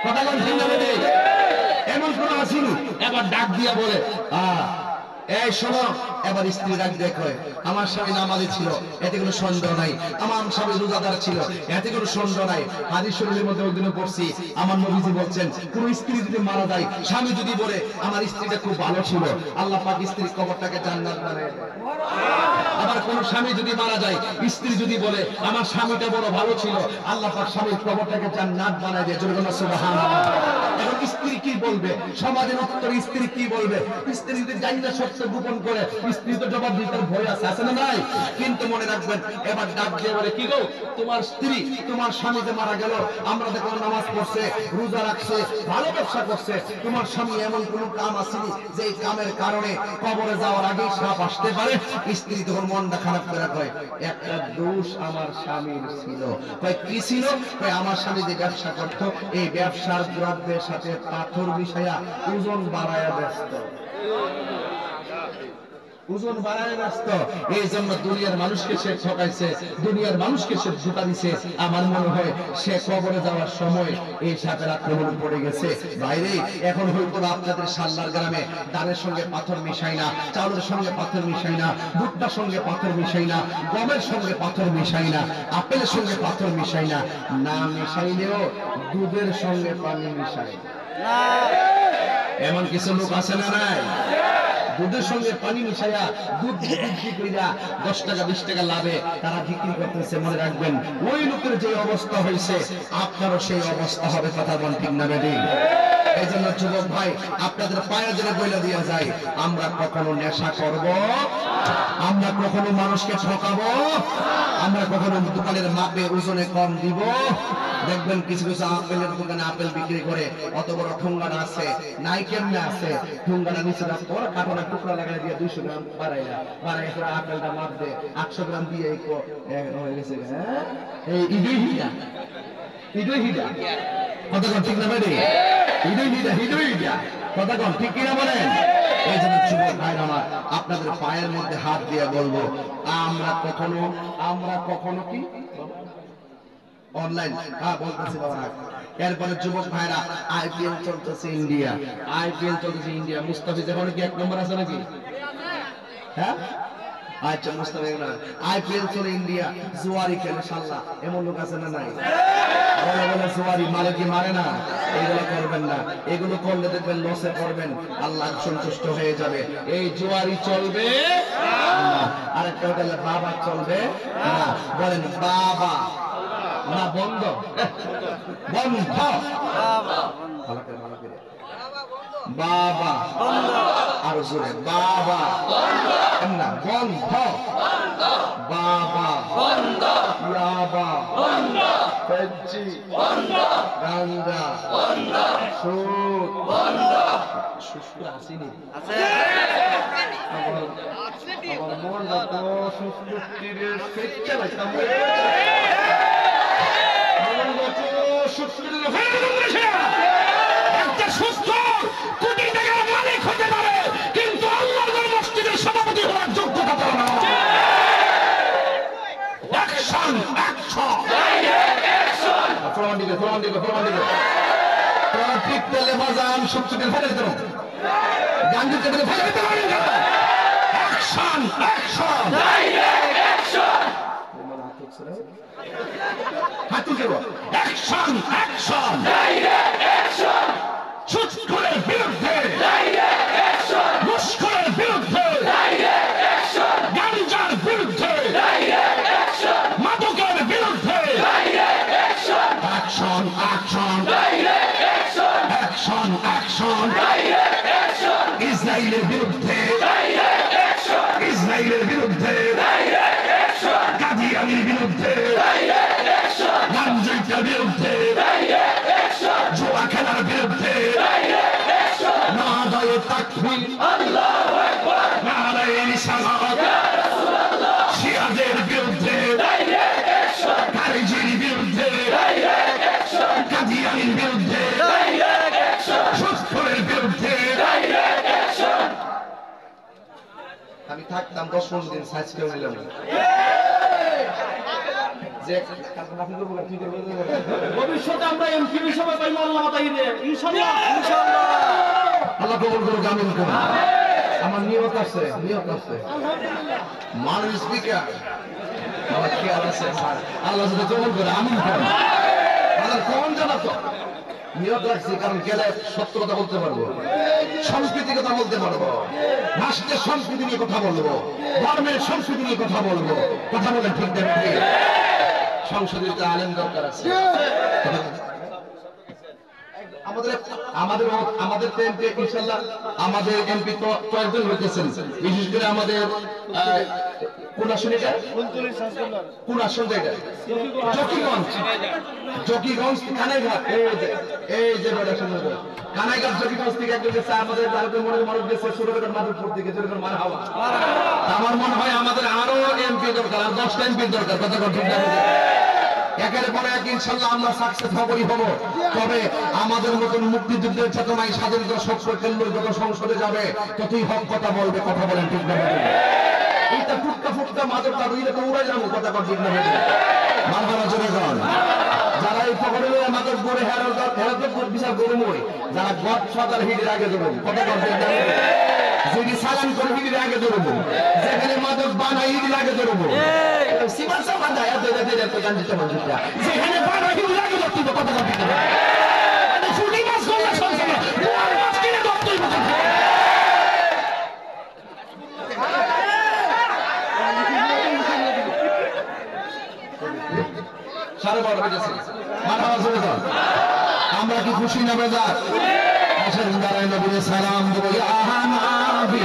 S1: কথা ঠিক না? মানে এমন কোন আসিনি। এবার ডাক দিয়া বলে, এই শোনো, এবার স্ত্রী ডাক দেখো, আমার স্বামী নামাজি ছিল, এতে কোনো সন্দেহ নাই, আমার স্বামী রোজাদার ছিল, এতে কোনো সন্দেহ নাই। হাদিস শরীফের মধ্যে ওই দিনে পড়ছি, আমার নবীজি বলছেন, কোন স্ত্রী যদি মারা যায়, স্বামী যদি বলে আমার স্ত্রীটা খুব ভালো ছিল, আল্লাহ পাক স্ত্রীর কবরটাকে জান্নাত বানায় দেয়। আবার কোন স্বামী যদি মারা যায়, স্ত্রী যদি বলে আমার স্বামীটা বড় ভালো ছিল, আল্লাহ পাক স্বামীর কবরটাকে জান্নাত বানায় দেয়। জোরে বলো সুবহানাল্লাহ। এখন স্ত্রী কি বলবে? সমাজের উত্তর স্ত্রী কি বলবে? স্ত্রী যদি জান্নাত সত্য গোপন করে, স্ত্রী তো জবাব দিতে ভয় আছে না নাই? কিন্তু মনে রাখবেন, এবার ডাক দিয়ে বলে, কি গো, তোমার স্ত্রী, তোমার স্বামী যে মারা গেল, আমরা দেখো নামাজ পড়ছে, রোজা রাখছে, ভালো ব্যবসা করছে, তোমার স্বামী এমন কোন কাম আসেনি যে এই কামের কারণে কবরে যাওয়ার আগে সাপ আসতে পারে? স্ত্রী তখন জীবন মনটা খারাপ করে কয় একটা দোষ আমার স্বামীর ছিল। কয় কি ছিল? কয় আমার স্বামী যে ব্যবসা করত, এই ব্যবসার দ্রব্যের সাথে পাথর মিশাইয়া ওজন বাড়ায়া ব্যস্ত, ওজন বাড়ায় ব্যস্ত। এই জন্য দুনিয়ার মানুষকে সে ঠকাইছে, দুনিয়ার মানুষকে সে ধোঁকা দিছে। আমার মনে হয় সে কবরে যাওয়ার সময় এই সাপের আক্রমণ পড়ে গেছে। বাইরে এখন হয়তো আপনাদের সাল্লার গ্রামে ধানের সঙ্গে পাথর মিশাই না, চাউলের সঙ্গে পাথর মিশাই না, ভুট্টার সঙ্গে পাথর মিশাই না, গমের সঙ্গে পাথর মিশাই না, আপেলের সঙ্গে পাথর মিশাই না, না মিশাইলেও দুধের সঙ্গে পানি মিশাই না। এমন কিছু লোক আছে না নাই? দুধের সঙ্গে পানি মিশাইয়া দুধ বিক্রি কইরা 10 টাকা 20 টাকা লাভে তারা বিক্রি করতেছে। মনে রাখবেন, ওই লোকের যে অবস্থা হয়েছে আপনারও সেই অবস্থা হবে। কথা বল ঠিক না বেটি? এই জন্য যুবক ভাই, আপনাদের পায়ে ধরে বলে দিয়ে যায়, আমরা কখনো নেশা করব, আমরা কখনো মানুষকে ঠকাবো, আমরা কখনো দোকানের মাপে ওজনে কম দিব। দেখবেন কিছু কিছু আপেলের দোকানে আপেল বিক্রি করে, অত বড় ঠোঙ্গাটা আছে, নাই কেমনে আছে, ঠোঙ্গাটা নিচে রাখতে ওরা কাঠনের টুকরা লাগাই দিয়ে 200 গ্রাম বাড়াইয়া আপেলটা মাপ দেয় 800 গ্রাম দিয়ে হয়ে গেছে। হ্যাঁ, এই ইডুই হিডা কথা কোন ঠিক না বেরি? ইডুই হিডা কথা কোন ঠিক কিনা বলেন? এই জন্য যুবক ভাই আমার, আপনাদের পায়ের মধ্যে হাত দিয়ে বলবো, আমরা কখনো কি অনলাইন বলতেছি বাবা। এরপরে যুবক ভাইরা, আইপিএল চলতেছে ইন্ডিয়া, মুস্তাফিজ এখন কি 1 নম্বর আছে নাকি? হ্যাঁ, আচ্ছা মুস্তাফিজ না, আইপিএল চলে ইন্ডিয়া, জুয়ারি খেলে শাল্লাহ, এমন লোক আছে না নাই? বলে বলে জুয়ারি মারে কি মারে না? এগুলো করবেন না, এগুলো করলে দেখবেন লসে পড়বেন, আল্লাহ সন্তুষ্ট হয়ে যাবে। এই জুয়ারি চলবে না। আরেকটা হলে বাবা চলবে না। বলেন বাবা না বন্ধ, বাবা আরো জোরে, বাবা না বন্ধ, বাবা ইয়াবা পেঞ্চি গাঞ্জা সুদ সুস্থ আসেনি আমার মন তো সুস্থ তীরে ফেটে লাগতাম একটা সুস্থ কোটি টাকার মালিক হতে পারে, কিন্তু আল্লাহর মসজিদের সভাপতি হওয়ার যোগ্যতা তার না। অ্যাকশন অ্যাকশন প্রমাণ দিবে ঠিক তেলে বাজান সবচেয়ে ফেলে দিতে হবে, গান দিতে ফেলে দিতে পারেন না। অ্যাকশন অ্যাকশন অ্যাকশন অ্যাকশন সুৎখোরের বিরুদ্ধে, ঘুষখোরের বিরুদ্ধে, গাঞ্জার বিরুদ্ধে, মাদকের বিরুদ্ধে, অ্যাকশন অ্যাকশন অ্যাকশন অ্যাকশন ইসরায়েলের বিরুদ্ধে, ইসরায়েলের বিরুদ্ধে, কাদিয়ানির বিরুদ্ধে, গাঞ্জার বিরুদ্ধে, জুয়া খেলার বিরুদ্ধে, নারায়ে তাকবীর, আল্লাহু আকবার, নারায়ে রিসালাত, শিয়াদের বিরুদ্ধে, খারিজির বিরুদ্ধে, কাদিয়ানির বিরুদ্ধে, সুৎখোরের বিরুদ্ধে। আমি থাকতাম 10-15 দিন সাইজ করে নিলাম যে ভবিষ্যতে আমরা এমপি হিসেবে পাইবো আল্লাহ তাআলা ইনশাআল্লাহ আল্লাহ কবুল করুক, আমিন করুন। আমার নিয়ত আছে মাননীয় স্পিকার আমার খেয়াল আছে, আল্লাহ যদি কবুল করে আমিন করুন। আমার কোন জানা তো নিয়ত রাখছি, কারণ গেলে সত্য কথা বলতে পারবো, সংস্কৃতি কথা বলতে পারবো, রাষ্ট্রের সংস্কৃতি নিয়ে কথা বলবো, ধর্মের সংস্কৃতি নিয়ে কথা বলবো। কথা বলেন ঠিক দেখবে, সংসদীয় আলেম দরকার আছে। আমাদের এমপি ইনশাআল্লাহ, আমাদের এমপি তো কয়েকজন হইতেছেন, বিশেষ করে আমাদের কোন আসন এটা, কোন আসন এটা, জকিগঞ্জ কানাইঘাট, এই যে কানাইঘাট জকিগঞ্জ থেকে একজন গেছে, আমাদের ভারতের মনের মানুষ গেছে ছোটখাটো মাধবপুর থেকে, যেরকম মার হাওয়া। আমার মনে হয় আমাদের আরো এমপি দরকার, আর 10টা এমপি দরকার, কথা ঠিক না? একের পরে এক ইনশাআল্লাহ আমরা সাকসেস হবই হব। তবে আমাদের মতন মুক্তিযুদ্ধের চেতনায় স্বাধীনতা সক্রিয় যত সংসদে যাবে ততই হক কথা বলবে, কথা বলেন ঠিক না? এইটা ফুটকা ফুটকা মাদক দাদু এটা তো উড়াই যাবো, কথা ঠিক না? মারবার জোরে কর। যারা এই পকেটে মাদক গড়ে হেরাত বিশাল গরমই, যারা গড ফাদার হিটের আগে ধরুন, কথা ঠিক না? যদি সালাম করে হিটের আগে ধরবো, যেখানে মাদক বানাই হিটের আগে ধরবো, সীমাসা বাঁধা এত তো জানতে মানুষটা যেখানে বানাই হিটের আগে ধরতে কথা ঠিক না? ছুটি মাছ করলে সংসারে মাছ কিনে ধরতে হবে। 12:30 বেজেছে। মারহাবা জোরে কর। আমরা কি খুশি না বেজার? আসেন দাঁড়াই নবীর সালাম দেব, ইয়া নবী।